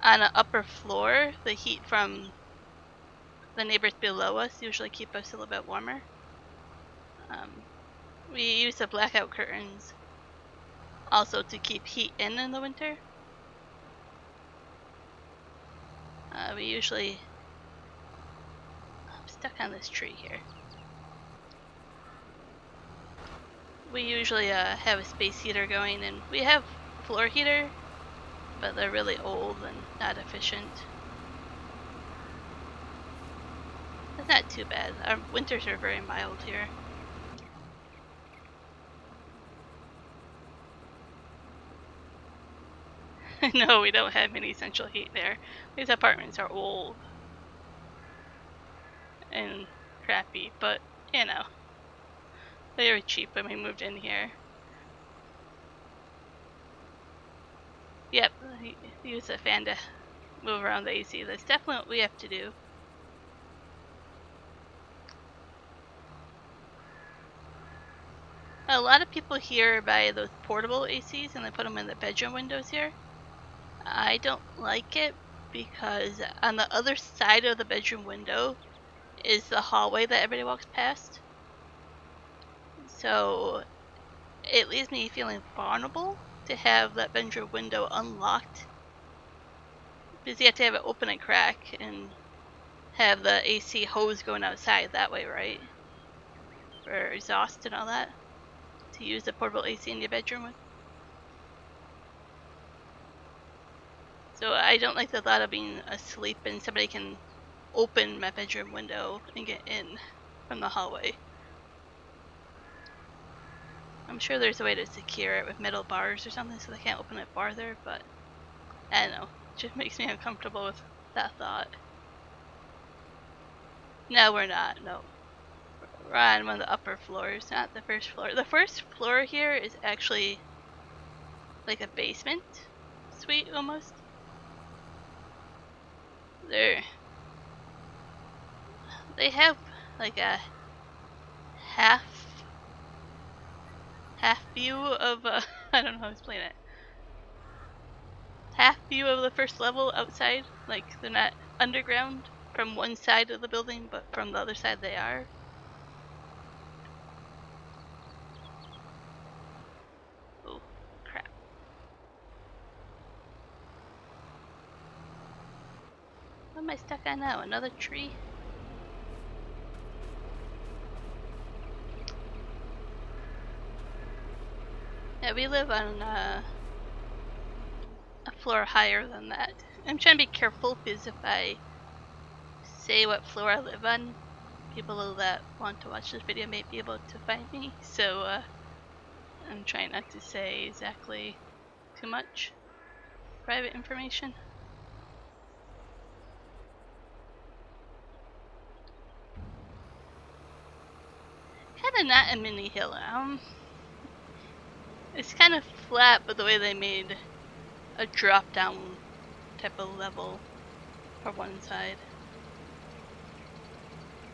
on an upper floor, the heat from the neighbors below us usually keep us a little bit warmer. We use the blackout curtains also to keep heat in the winter. We usually... I'm stuck on this tree here. We usually have a space heater going, and we have floor heater, but they're really old and not efficient. It's not too bad. Our winters are very mild here. No, we don't have any central heat there. These apartments are old. And crappy, but you know, they were cheap when we moved in here. Yep, use a fan to move around the AC. That's definitely what we have to do. A lot of people here buy those portable ACs and they put them in the bedroom windows here. I don't like it because on the other side of the bedroom window is the hallway that everybody walks past. So it leaves me feeling vulnerable to have that bedroom window unlocked, because you have to have it open and crack and have the AC hose going outside that way, right? For exhaust and all that, to use the portable AC in your bedroom with. So I don't like the thought of being asleep and somebody can open my bedroom window and get in from the hallway. I'm sure there's a way to secure it with metal bars or something so they can't open it farther, but I don't know. It just makes me uncomfortable with that thought. No, we're not. No. We're on one of the upper floors, not the first floor. The first floor here is actually like a basement suite almost. They have like a half view of I don't know how to explain it. Half view of the first level outside, like they're not underground from one side of the building, but from the other side they are. Oh, crap. What am I stuck on now? Another tree? Yeah, we live on a floor higher than that. I'm trying to be careful because if I say what floor I live on, people that want to watch this video may be able to find me. So I'm trying not to say exactly too much private information. Kinda not a mini hill. It's kind of flat, but the way they made a drop down type of level for one side.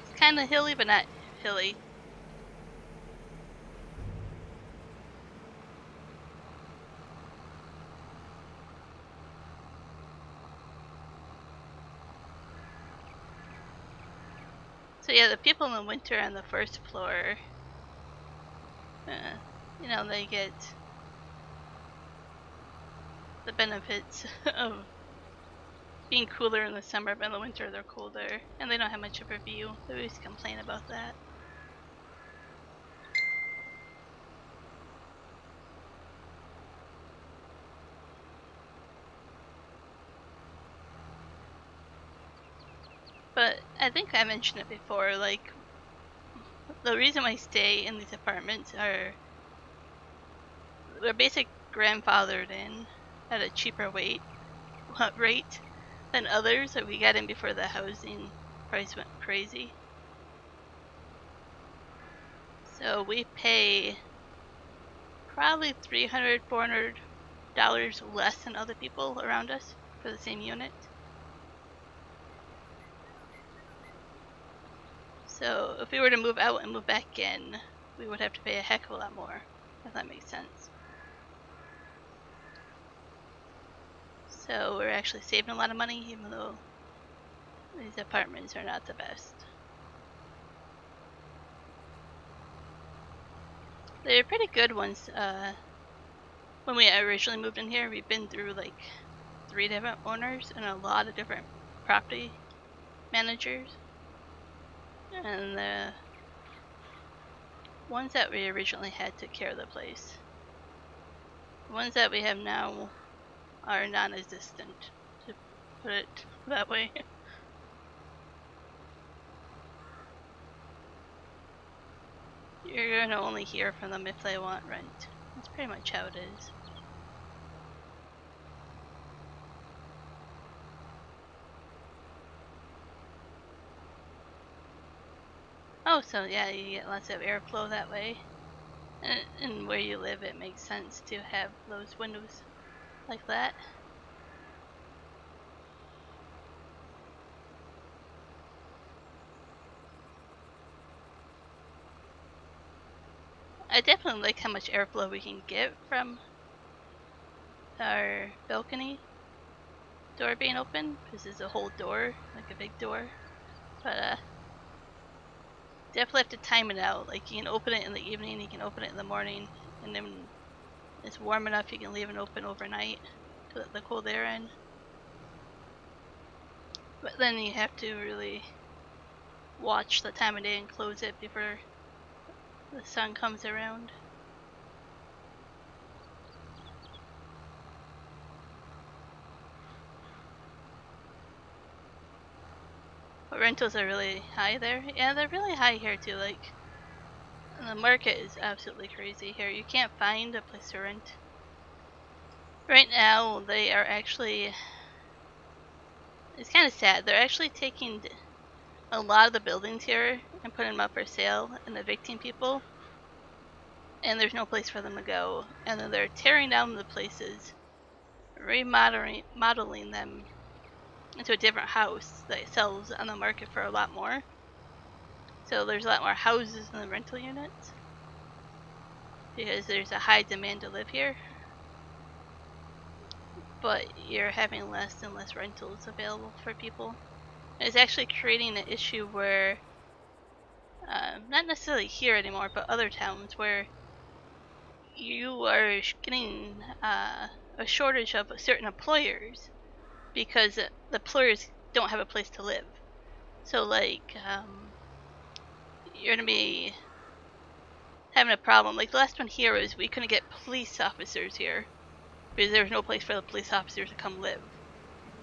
It's kinda hilly, but not hilly. So yeah, the people in the winter on the first floor, you know, they get the benefits of being cooler in the summer, but in the winter they're colder, and they don't have much of a view. They always complain about that. But I think I mentioned it before, like, the reason I stay in these apartments are they're basically grandfathered in at a cheaper rate than others that we got in before the housing price went crazy. So we pay probably $300, $400 less than other people around us for the same unit. So if we were to move out and move back in, we would have to pay a heck of a lot more, if that makes sense. So we're actually saving a lot of money, even though these apartments are not the best. They're pretty good ones. When we originally moved in here, we've been through like 3 different owners and a lot of different property managers. And the ones that we originally had took care of the place. The ones that we have now are non-existent, to put it that way. You're gonna only hear from them if they want rent. That's pretty much how it is. Oh, so yeah, you get lots of airflow that way. And where you live, it makes sense to have those windows like that. I definitely like how much airflow we can get from our balcony door being open. This is a whole door, like a big door. But definitely have to time it out. Like, you can open it in the evening, you can open it in the morning, and then it's warm enough you can leave it open overnight to let the cold air in. But then you have to really watch the time of day and close it before the sun comes around. But rentals are really high there. Yeah, they're really high here too. Like, the market is absolutely crazy here. You can't find a place to rent. Right now, they are actually, it's kind of sad. They're actually taking a lot of the buildings here and putting them up for sale and evicting people. And there's no place for them to go. And then they're tearing down the places, remodeling them into a different house that sells on the market for a lot more. So there's a lot more houses than the rental units because there's a high demand to live here. But you're having less and less rentals available for people. And it's actually creating an issue where, not necessarily here anymore, but other towns where you are getting a shortage of certain employers because the employers don't have a place to live. So, like, you're going to be having a problem. Like, the last one here was we couldn't get police officers here because there was no place for the police officers to come live.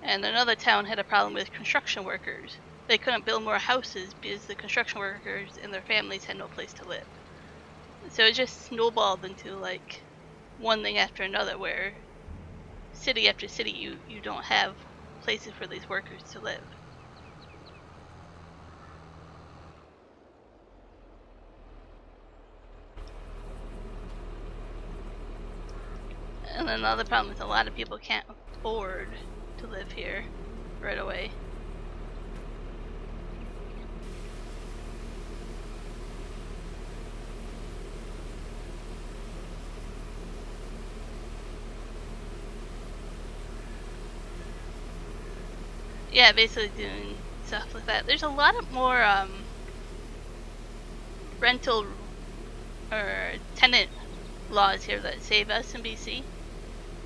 And another town had a problem with construction workers. They couldn't build more houses because the construction workers and their families had no place to live. So it just snowballed into, like, one thing after another where city after city you don't have places for these workers to live. And then the other problem is a lot of people can't afford to live here right away. Yeah, basically doing stuff like that. There's a lot of more rental or tenant laws here that save us in BC.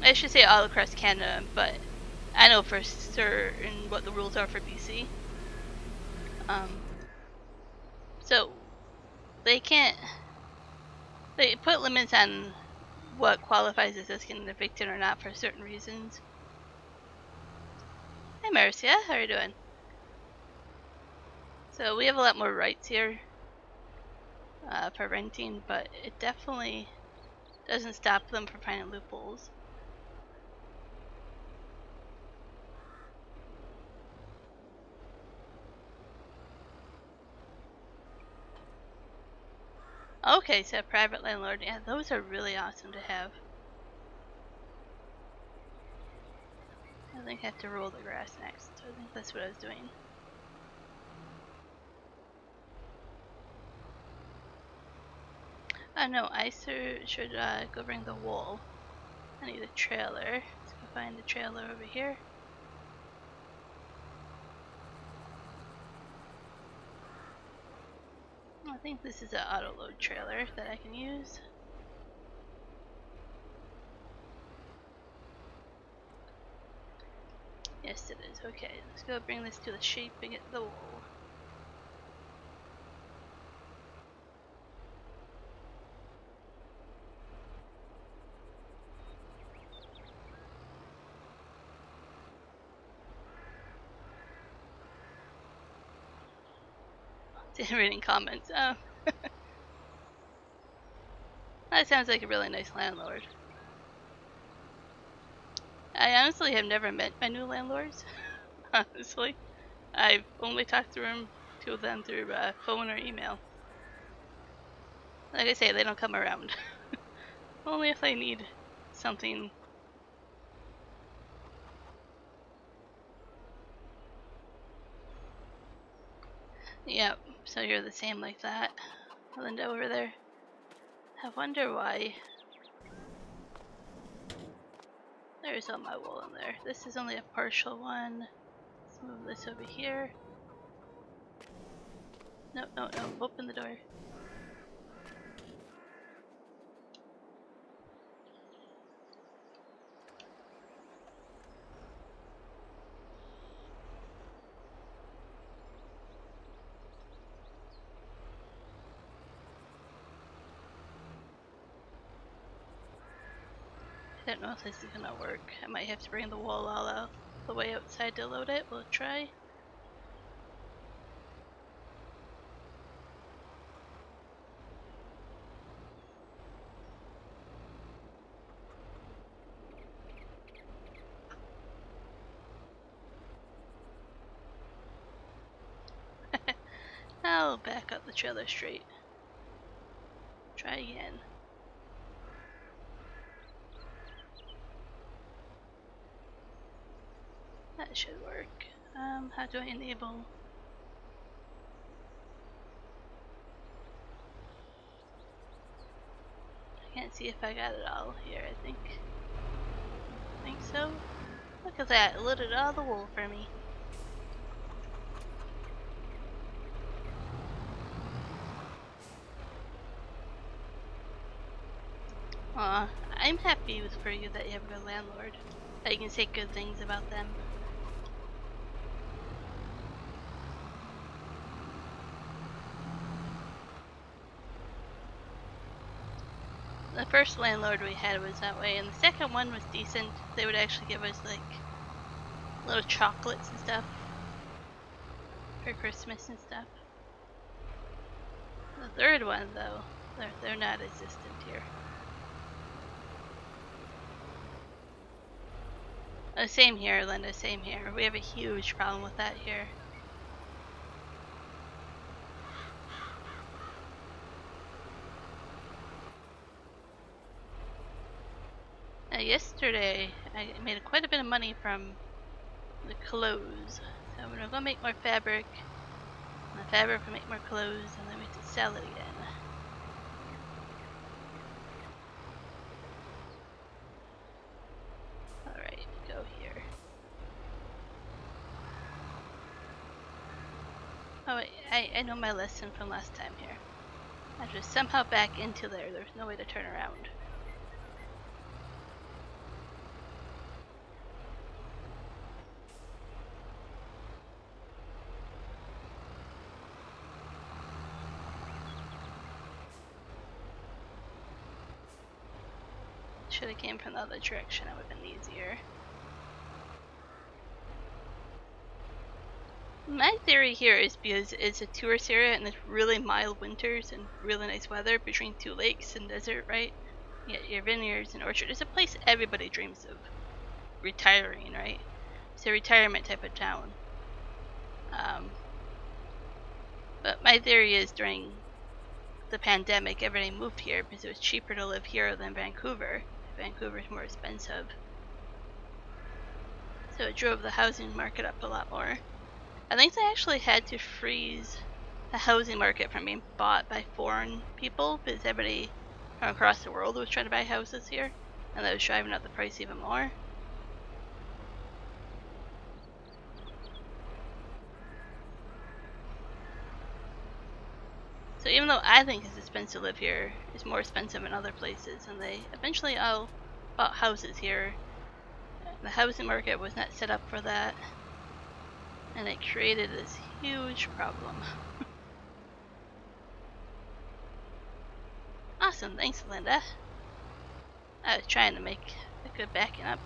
I should say all across Canada, but I know for certain what the rules are for BC. So they put limits on what qualifies as us getting evicted or not for certain reasons. Hey Marcia, how are you doing? So we have a lot more rights here for renting, but it definitely doesn't stop them from finding loopholes. Okay, so private landlord, yeah, those are really awesome to have. I think I have to roll the grass next. I think that's what I was doing. No, I should go bring the wool. I need a trailer. Let's go find the trailer over here. I think this is an auto load trailer that I can use. Yes, it is. Okay, let's go bring this to the sheep and get the wool. Reading comments. Oh. That sounds like a really nice landlord. I honestly have never met my new landlords. Honestly. I've only talked to them through phone or email. Like I say, they don't come around. Only if I need something. Yep, so you're the same like that. Linda over there. I wonder why. There's all my wool in there. This is only a partial one. Let's move this over here. No, no, no. Open the door. I don't know if this is gonna work. I might have to bring the wool all out the way outside to load it. We'll try. I'll back up the trailer straight. Try again. That should work. How do I enable? I can't see if I got it all here, I think so. Look at that, it loaded all the wool for me. Aw, I'm happy for you that you have a good landlord. That you can say good things about them. The first landlord we had was that way, and the second one was decent. They would actually give us like little chocolates and stuff for Christmas and stuff. The third one though, they're not existent here. Same here, Linda, same here. We have a huge problem with that here. Yesterday, I made quite a bit of money from the clothes. So we're gonna make more fabric. And the fabric will make more clothes, and then we have to sell it again. Alright, go here. Oh wait, I know my lesson from last time here. I have to somehow back into there. There's no way to turn around. Should have came from the other direction, it would have been easier. My theory here is because it's a tourist area and it's really mild winters and really nice weather between two lakes and desert, right? You get your vineyards and orchards. It's a place everybody dreams of retiring, right? It's a retirement type of town. But my theory is during the pandemic, everybody moved here because it was cheaper to live here than Vancouver. Vancouver's more expensive. So it drove the housing market up a lot more. I think they actually had to freeze the housing market from being bought by foreign people because everybody from across the world was trying to buy houses here, and that was driving up the price even more. So even though I think it's expensive to live here, it's more expensive in other places, and they eventually all bought houses here. The housing market was not set up for that, and it created this huge problem. Awesome, thanks Linda. I was trying to make a good backing up.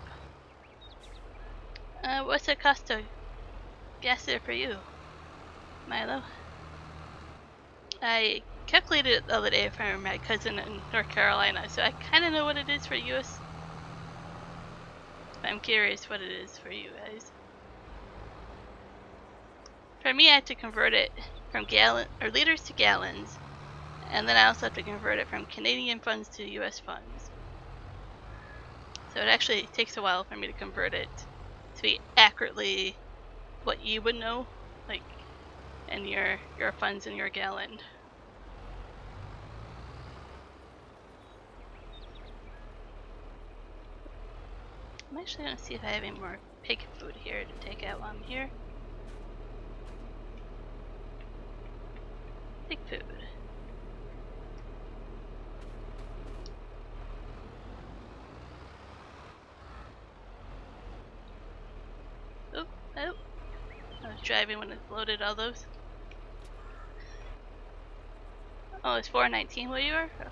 What's the cost of gas there for you, Milo? I calculated it the other day from my cousin in North Carolina, so I kind of know what it is for US. But I'm curious what it is for you guys. For me, I had to convert it from liters to gallons, And then I also have to convert it from Canadian funds to US funds. So it actually takes a while for me to convert it to be accurately what you would know, like, and your funds in your gallon. I'm actually going to see if I have any more pig food here to take out while I'm here. Pig food. Oh, oh. I was driving when it loaded all those. Oh, it's $4.19 where you are? Oh.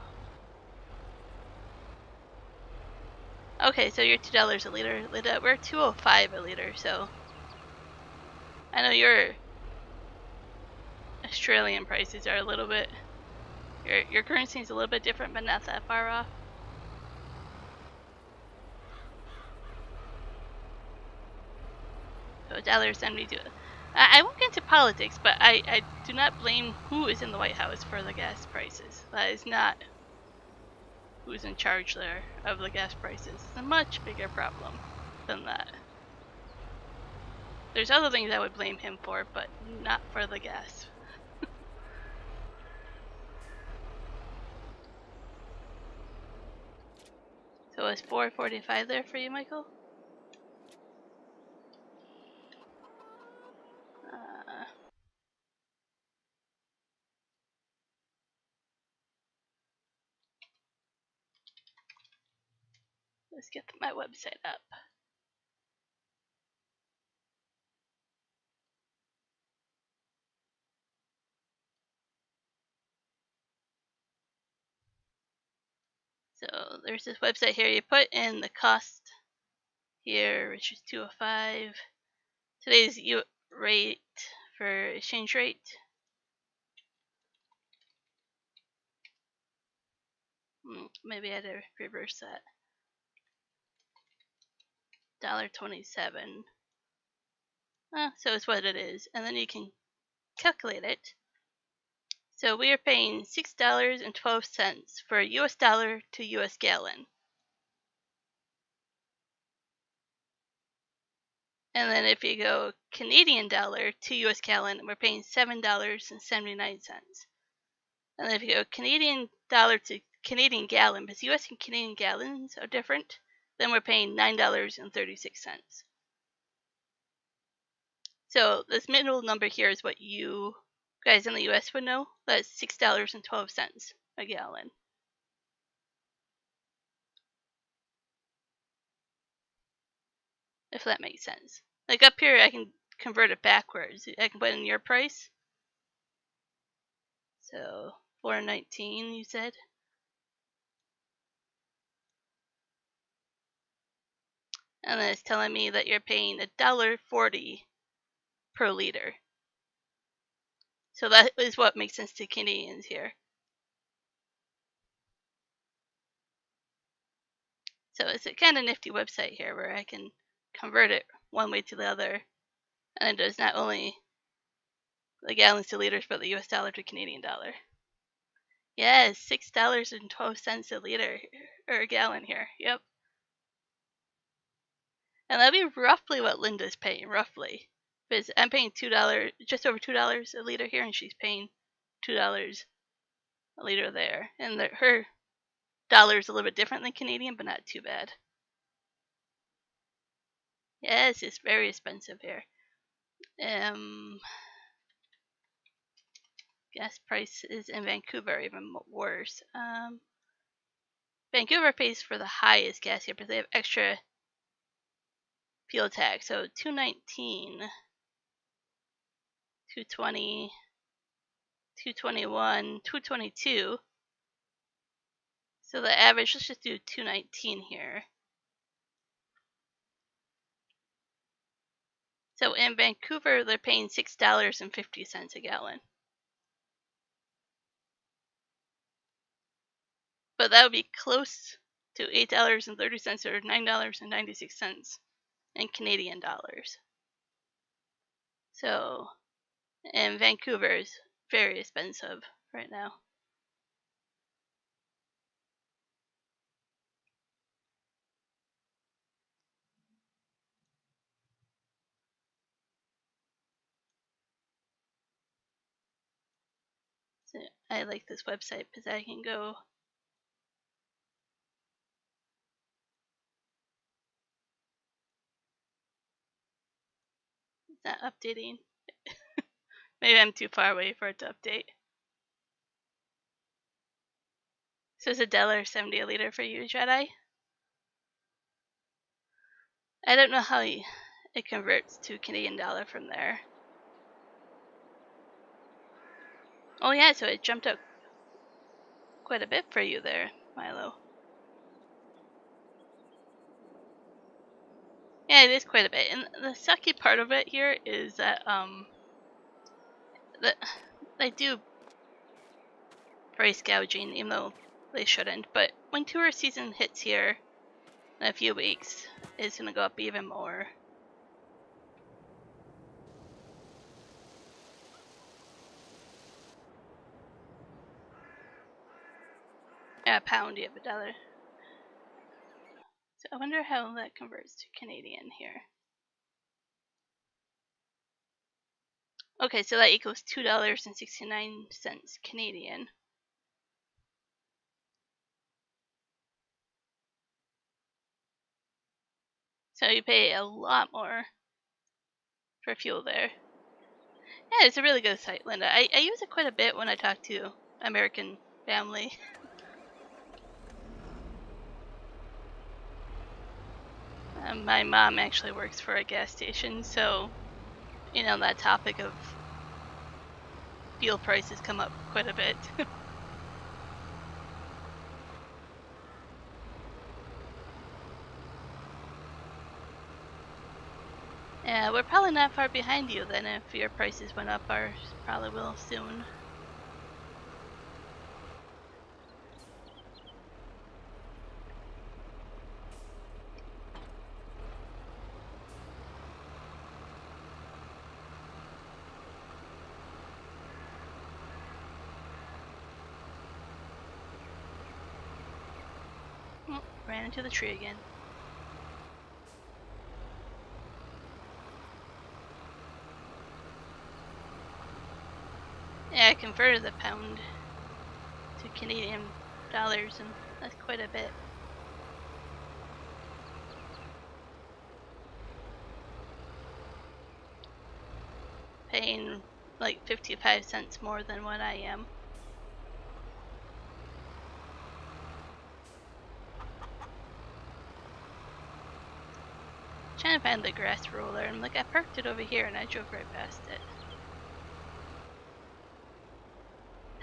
Okay, so you're $2 a liter. We're $2.05 a liter, so I know your Australian prices are a little bit. Your currency is a little bit different, but not that far off. So $1.72. I won't get into politics, but I do not blame who is in the White House for the gas prices. That is not who's in charge there of the gas prices. It's a much bigger problem than that. There's other things I would blame him for, but not for the gas. So is $4.45 there for you, Michael? Let's get my website up. So there's this website here. You put in the cost here, which is $2.05. Today's rate for exchange rate. Maybe I had to reverse that. $1.27. So it's what it is, and then you can calculate it. So we are paying $6.12 for a US dollar to US gallon. And then if you go Canadian dollar to US gallon, we're paying $7.79. And then if you go Canadian dollar to Canadian gallon, because US and Canadian gallons are different, then we're paying $9.36. So this middle number here is what you guys in the US would know. That's $6.12 a gallon. If that makes sense. Like up here, I can convert it backwards. I can put in your price. So $4.19, you said. And then it's telling me that you're paying $1.40 per liter. So that is what makes sense to Canadians here. So it's a kind of nifty website here where I can convert it one way to the other. And it does not only the gallons to liters, but the US dollar to Canadian dollar. Yes, $6.12 a liter or a gallon here. Yep. And that'd be roughly what Linda's paying, roughly. Because I'm paying $2, just over $2 a liter here, and she's paying $2 a liter there. And her dollar is a little bit different than Canadian, but not too bad. Yes, it's very expensive here. Gas prices in Vancouver are even worse. Vancouver pays for the highest gas here, but they have extra fuel tax. So $2.19, $2.20, $2.21, $2.22. So the average, let's just do $2.19 here. So in Vancouver, they're paying $6.50 a gallon. But that would be close to $8.30 or $9.96 in Canadian dollars. So, and Vancouver is very expensive right now. So I like this website because I can go. It's not updating. Maybe I'm too far away for it to update. So it's $1.70 a liter for you, Jedi. I don't know how it converts to Canadian dollar from there. Oh yeah, so it jumped up quite a bit for you there, Milo. Yeah, it is quite a bit. And the sucky part of it here is that that they do price gouging, even though they shouldn't. But when tourist season hits here in a few weeks, it's gonna go up even more. Yeah, a pound, you have $1. So I wonder how that converts to Canadian here. Okay, so that equals $2.69 Canadian. So you pay a lot more for fuel there. Yeah, it's a really good site, Linda. I use it quite a bit when I talk to American family. My mom actually works for a gas station, so that topic of fuel prices come up quite a bit. Yeah, we're probably not far behind you then. If your prices went up, ours probably will soon. Oh, ran into the tree again. Yeah, I converted the pound to Canadian dollars, and that's quite a bit. Paying like 55 cents more than what I am. Trying to find the grass roller, and like I parked it over here and I drove right past it.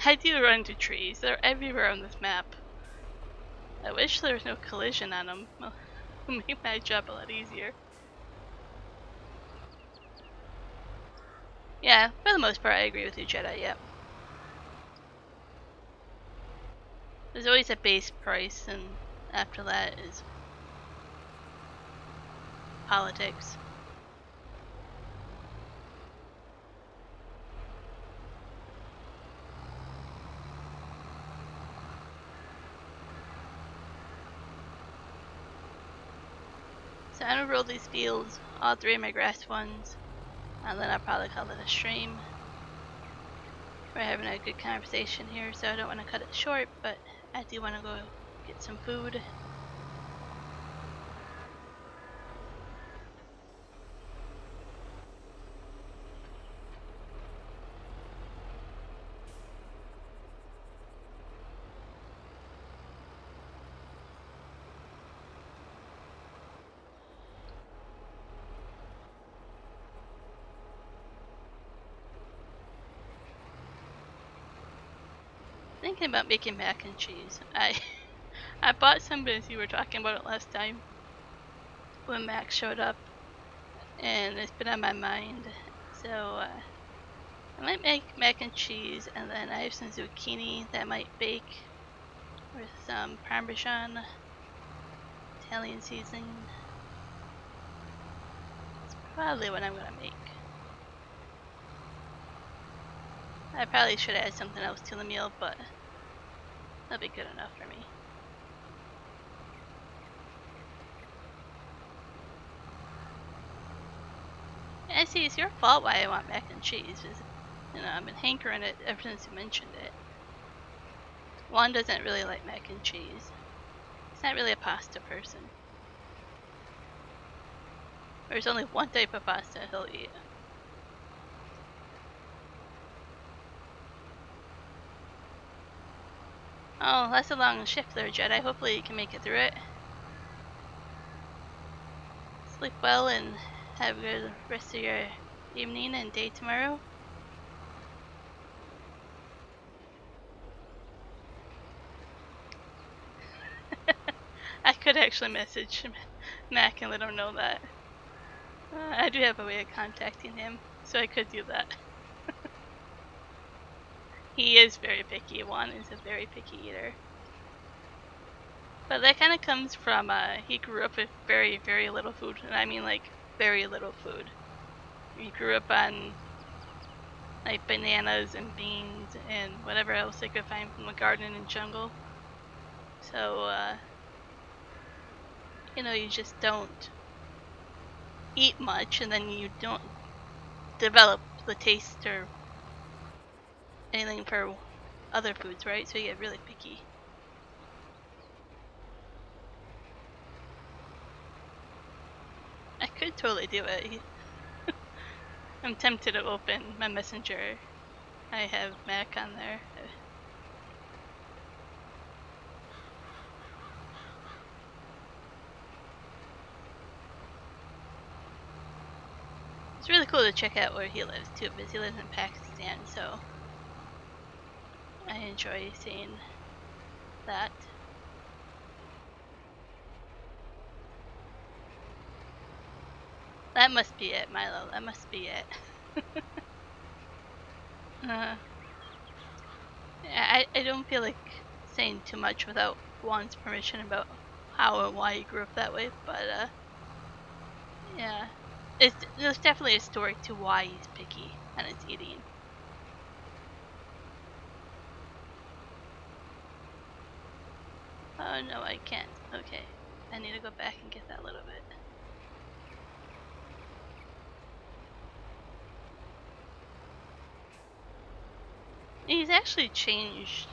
I do run into trees. They're everywhere on this map. I wish there was no collision on them. Well, it would make my job a lot easier. Yeah, for the most part I agree with you, Jedi, yep. There's always a base price, and after that is politics. So I'm gonna roll these fields, all 3 of my grass ones, and then I'll probably call it a stream. We're having a good conversation here, so I don't want to cut it short, but I do want to go get some food. Thinking about making mac and cheese. I bought some because you were talking about it last time when Max showed up, and it's been on my mind. So I might make mac and cheese, and then I have some zucchini that I might bake with some Parmesan Italian seasoning. That's probably what I'm gonna make. I probably should add something else to the meal, but that'll be good enough for me. I see, it's your fault why I want mac and cheese. You know, I've been hankering it ever since you mentioned it. Juan doesn't really like mac and cheese. He's not really a pasta person. There's only one type of pasta he'll eat. Oh, that's a long shift there, Jedi. Hopefully you can make it through it. Sleep well and have a good rest of your evening and day tomorrow. I could actually message Mac and let him know that. I do have a way of contacting him, so I could do that. He is very picky. Juan is a very picky eater. But that kind of comes from, he grew up with very, very little food. And I mean, like, very little food. He grew up on, like, bananas and beans and whatever else they could find from the garden and jungle. So, you know, you just don't eat much, and then you don't develop the taste or anything for other foods, right? So you get really picky. I could totally do it. I'm tempted to open my messenger. I have Mac on there. It's really cool to check out where he lives too, because he lives in Pakistan, so I enjoy seeing that. That must be it, Milo. That must be it. I don't feel like saying too much without Juan's permission about how and why he grew up that way, but yeah. There's definitely a story to why he's picky and it's eating. Oh no, I can't. Okay. I need to go back and get that little bit. He's actually changed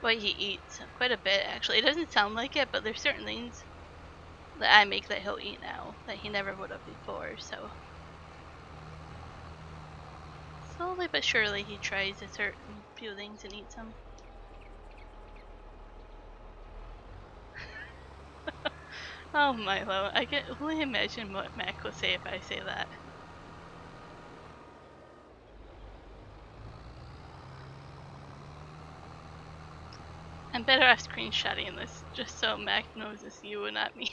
what he eats quite a bit, actually. It doesn't sound like it, but there's certain things that I make that he'll eat now that he never would have before, so. Slowly but surely he tries a certain few things and eats them. Oh Milo, I can only imagine what Mac will say if I say that. I'm better off screenshotting this just so Mac knows it's you and not me.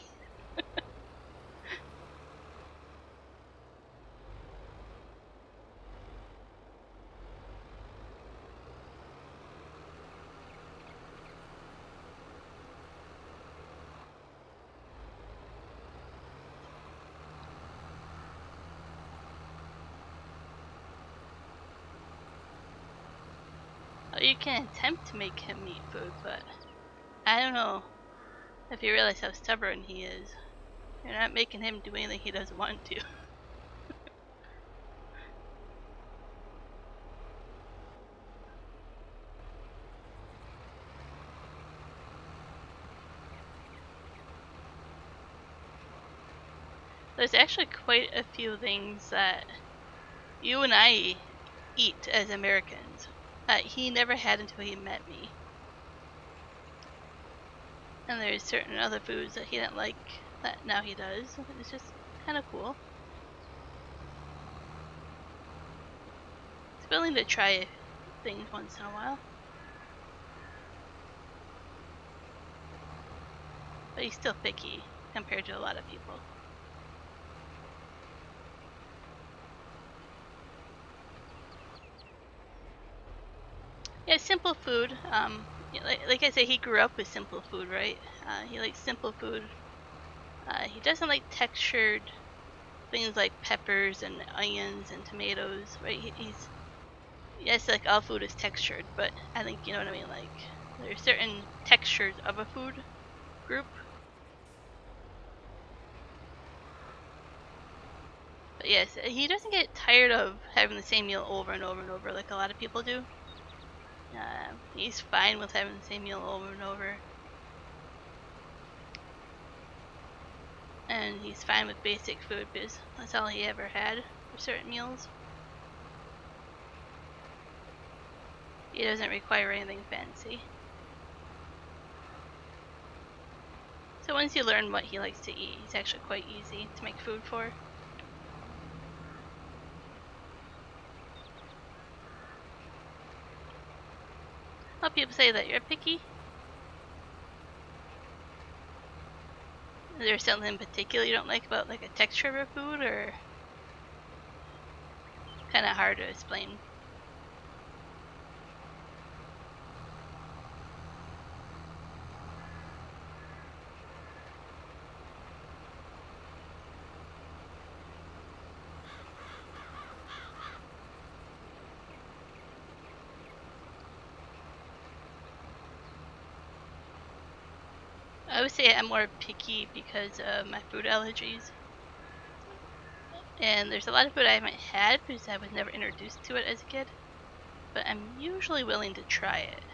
Well, you can attempt to make him eat food, but I don't know if you realize how stubborn he is. You're not making him do anything he doesn't want to. There's actually quite a few things that you and I eat as Americans that he never had until he met me. And there's certain other foods that he didn't like that now he does. It's just kind of cool. He's willing to try things once in a while. But he's still picky compared to a lot of people. Yeah, simple food. Like I say, he grew up with simple food, right? He likes simple food. He doesn't like textured things like peppers and onions and tomatoes, right? Yes, like all food is textured, but I think you know what I mean. Like there's certain textures of a food group. But yes, he doesn't get tired of having the same meal over and over and over like a lot of people do. He's fine with having the same meal over and over. And he's fine with basic food because that's all he ever had for certain meals. He doesn't require anything fancy. So once you learn what he likes to eat, he's actually quite easy to make food for. A lot of people say that you're picky. Is there something in particular you don't like about like a texture of food, or kind of hard to explain? I would say I'm more picky because of my food allergies. And there's a lot of food I haven't had because I was never introduced to it as a kid. But I'm usually willing to try it.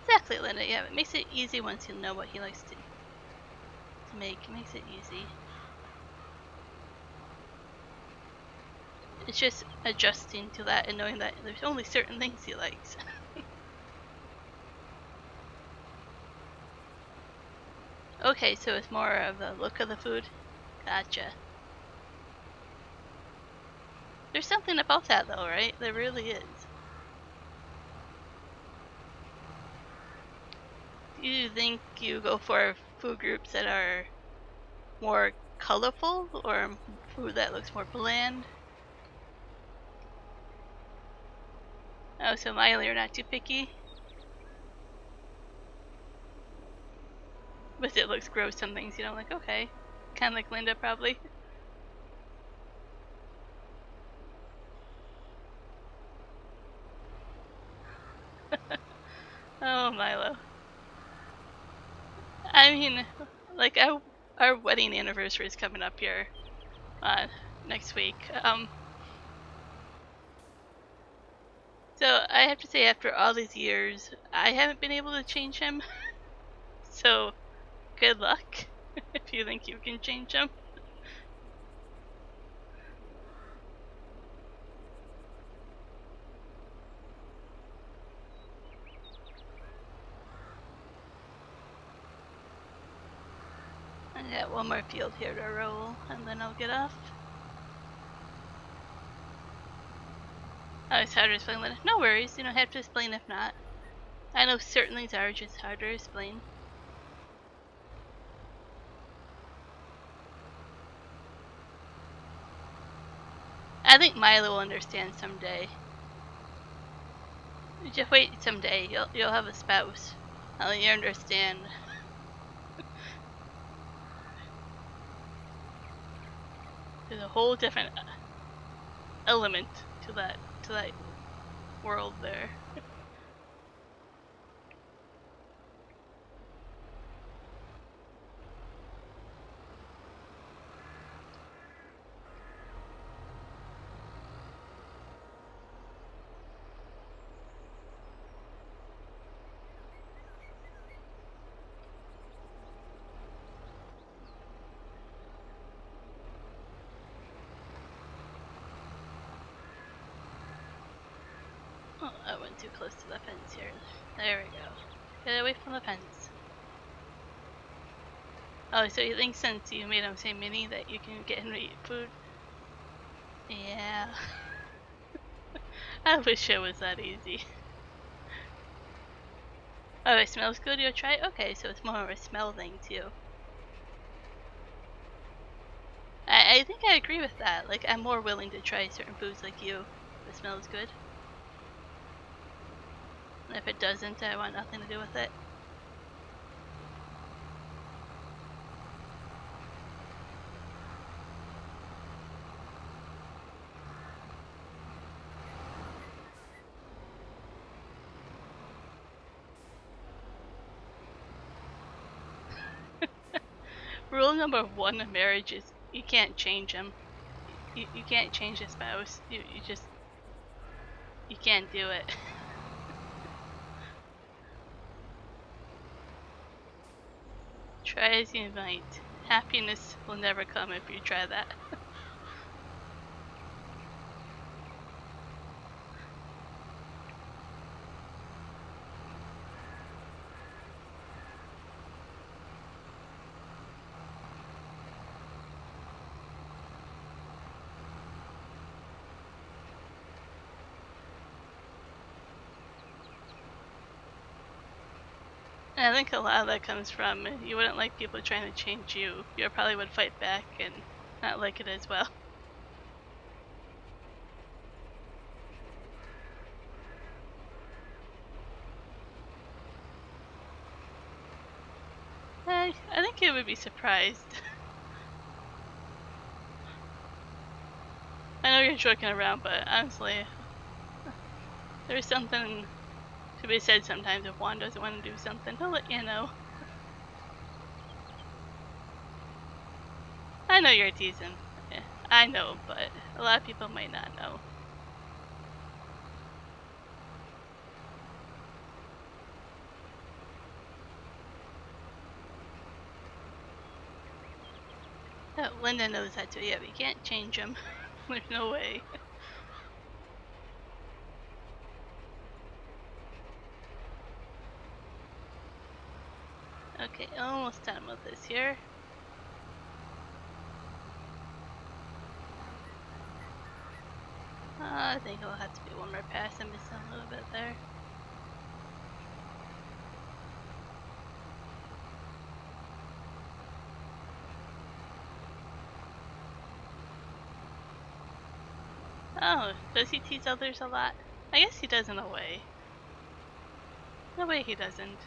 Exactly, Linda. Yeah, it makes it easy once you know what he likes to make. It makes it easy. It's just adjusting to that and knowing that there's only certain things he likes. Okay, so it's more of the look of the food. Gotcha. There's something about that though, right? There really is. Do you think you go for food groups that are more colorful or food that looks more bland? Oh, so Miley, you're not too picky? But it looks gross, some things you don't like. Okay. Kind of like Linda, probably. Oh, Milo. I mean, like, our wedding anniversary is coming up here next week. So I have to say, after all these years, I haven't been able to change him. So, good luck if you think you can change him. I got one more field here to roll, and then I'll get off. Oh, it's hard to explain. No worries, you don't have to explain if not. I know certain things are just hard to explain. I think Milo will understand someday. Just wait someday. You'll have a spouse. I'll let you understand. There's a whole different element to that world there. Oh, I went too close to the fence here. There we go. Get away from the fence. Oh, so you think since you made him say mini that you can get him to eat food? Yeah. I wish it was that easy. Oh, it smells good? You'll try it? Okay, so it's more of a smell thing too. I think I agree with that. Like, I'm more willing to try certain foods like you if it smells good. And if it doesn't, I want nothing to do with it. Rule number one of marriage is you can't change them. You can't change a spouse. You can't do it. Try as you might. Happiness will never come if you try that. And I think a lot of that comes from you wouldn't like people trying to change you. You probably would fight back and not like it as well. I think you would be surprised. I know you're joking around, but honestly, there's something to be said sometimes if Juan doesn't want to do something. He'll let you know. I know you're teasing. Yeah, I know, but a lot of people might not know. Linda knows that too. Yeah, but you can't change them. There's no way. Okay, almost done with this here. I think it'll have to be one more pass. I missed a little bit there. Oh, does he tease others a lot? I guess he does in a way. In a way he doesn't.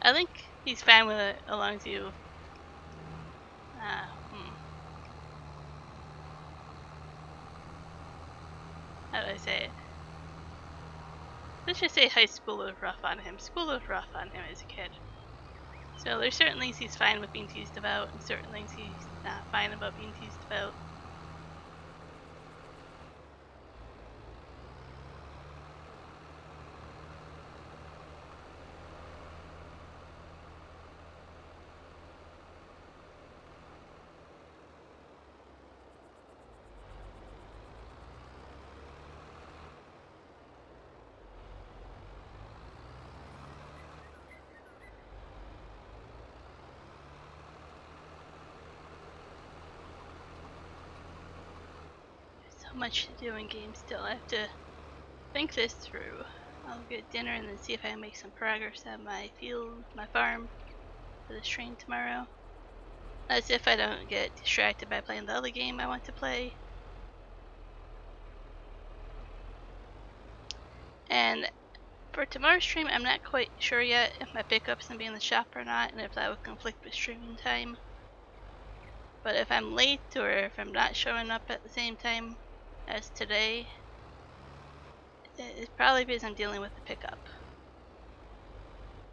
I think he's fine with it as long as you... How do I say it? Let's just say high school was rough on him. School was rough on him as a kid. So there's certain things he's fine with being teased about, and certain things he's not fine about being teased about. So much to do in game still. I have to think this through. I'll get dinner and then see if I can make some progress at my field, my farm, for this train tomorrow. As if I don't get distracted by playing the other game I want to play. And for tomorrow's stream, I'm not quite sure yet if my pickup's gonna be in the shop or not, and if that would conflict with streaming time. But if I'm late or if I'm not showing up at the same time as today, it's probably because I'm dealing with the pickup.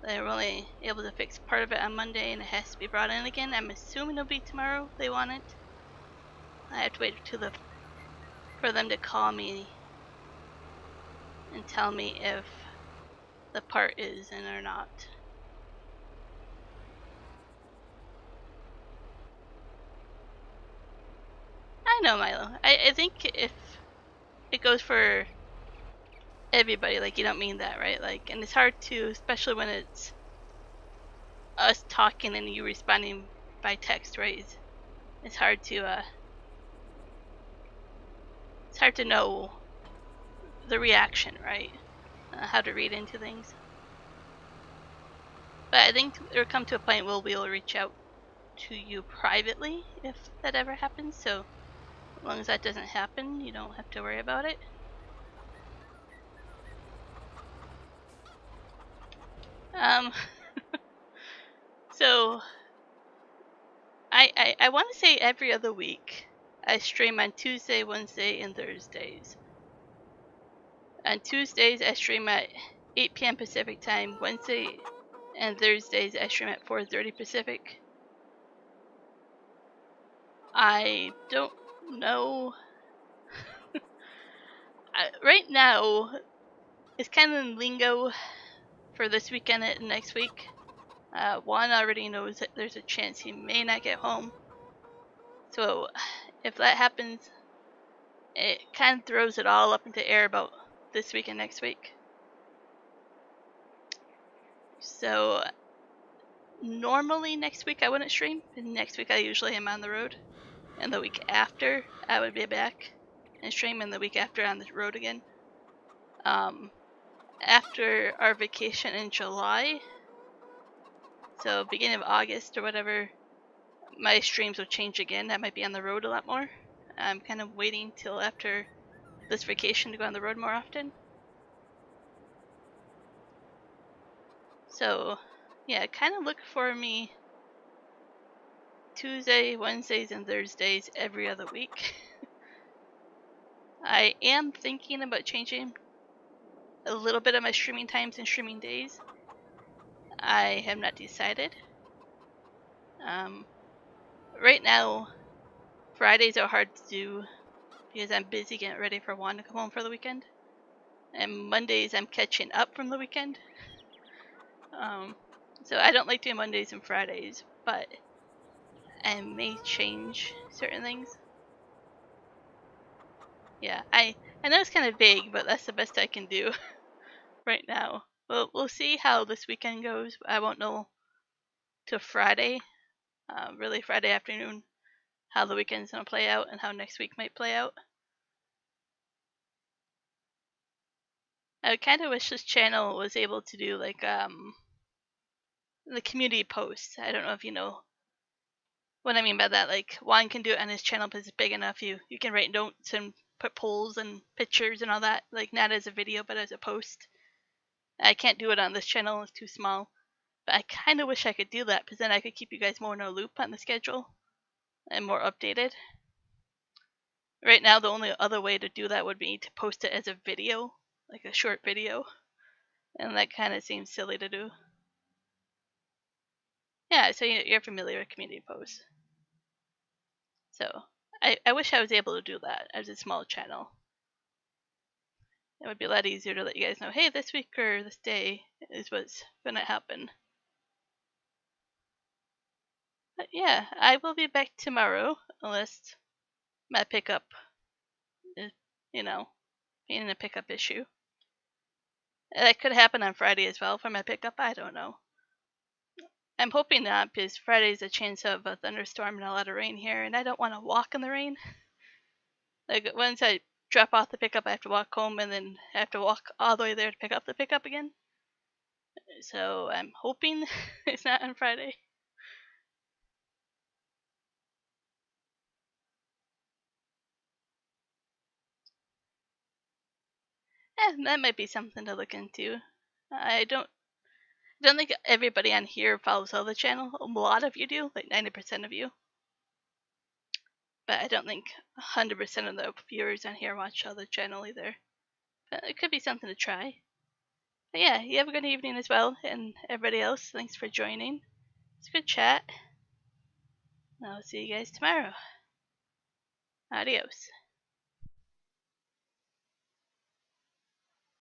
They were only able to fix part of it on Monday and it has to be brought in again. I'm assuming it'll be tomorrow they want it. I have to wait for them to call me and tell me if the part is in or not. I know, Milo. I think if it goes for everybody, like, you don't mean that, right? Like, and it's hard to, especially when it's us talking and you responding by text, right? It's hard to know the reaction, right? How to read into things. But I think it'll come to a point where we'll reach out to you privately if that ever happens. So as long as that doesn't happen, you don't have to worry about it. So I want to say every other week. I stream on Tuesday, Wednesday, and Thursdays. On Tuesdays, I stream at 8 p.m. Pacific time. Wednesday and Thursdays, I stream at 4:30 Pacific. I don't know. Right now, it's kind of in lingo for this weekend and next week. Juan already knows that there's a chance he may not get home. So if that happens, it kind of throws it all up into air about this week and next week. So normally next week I wouldn't stream. Next week I usually am on the road. And the week after I would be back and stream, and the week after on the road again. After our vacation in July, so beginning of August or whatever, my streams will change again. I might be on the road a lot more. I'm kind of waiting till after this vacation to go on the road more often. So yeah, kind of look for me Tuesday, Wednesdays, and Thursdays every other week. I am thinking about changing a little bit of my streaming times and streaming days. I have not decided. Right now, Fridays are hard to do because I'm busy getting ready for Juan to come home for the weekend. And Mondays I'm catching up from the weekend. So I don't like doing Mondays and Fridays, but I may change certain things. Yeah, I know it's kind of vague, but that's the best I can do right now. We'll see how this weekend goes. I won't know till Friday, really Friday afternoon, how the weekend's gonna play out and how next week might play out. I kind of wish this channel was able to do like the community posts. I don't know if you know what I mean by that. Like Juan can do it on his channel because it's big enough. You can write notes and put polls and pictures and all that. Like not as a video but as a post. I can't do it on this channel. It's too small. But I kind of wish I could do that because then I could keep you guys more in a loop on the schedule and more updated. Right now, the only other way to do that would be to post it as a video, like a short video. And that kind of seems silly to do. Yeah, so you're familiar with community posts. So I wish I was able to do that as a small channel. It would be a lot easier to let you guys know, hey, this week or this day is what's going to happen. But yeah, I will be back tomorrow unless my pickup is, being a pickup issue. That could happen on Friday as well for my pickup. I don't know. I'm hoping not because Friday's a chance of a thunderstorm and a lot of rain here, and I don't want to walk in the rain. Like once I drop off the pickup, I have to walk home and then I have to walk all the way there to pick up the pickup again. So I'm hoping it's not on Friday. That might be something to look into. I don't think everybody on here follows all the channel. A lot of you do, like 90% of you. But I don't think 100% of the viewers on here watch all the channel either. But it could be something to try. But yeah, you have a good evening as well, and everybody else, thanks for joining. It's a good chat. And I'll see you guys tomorrow. Adios.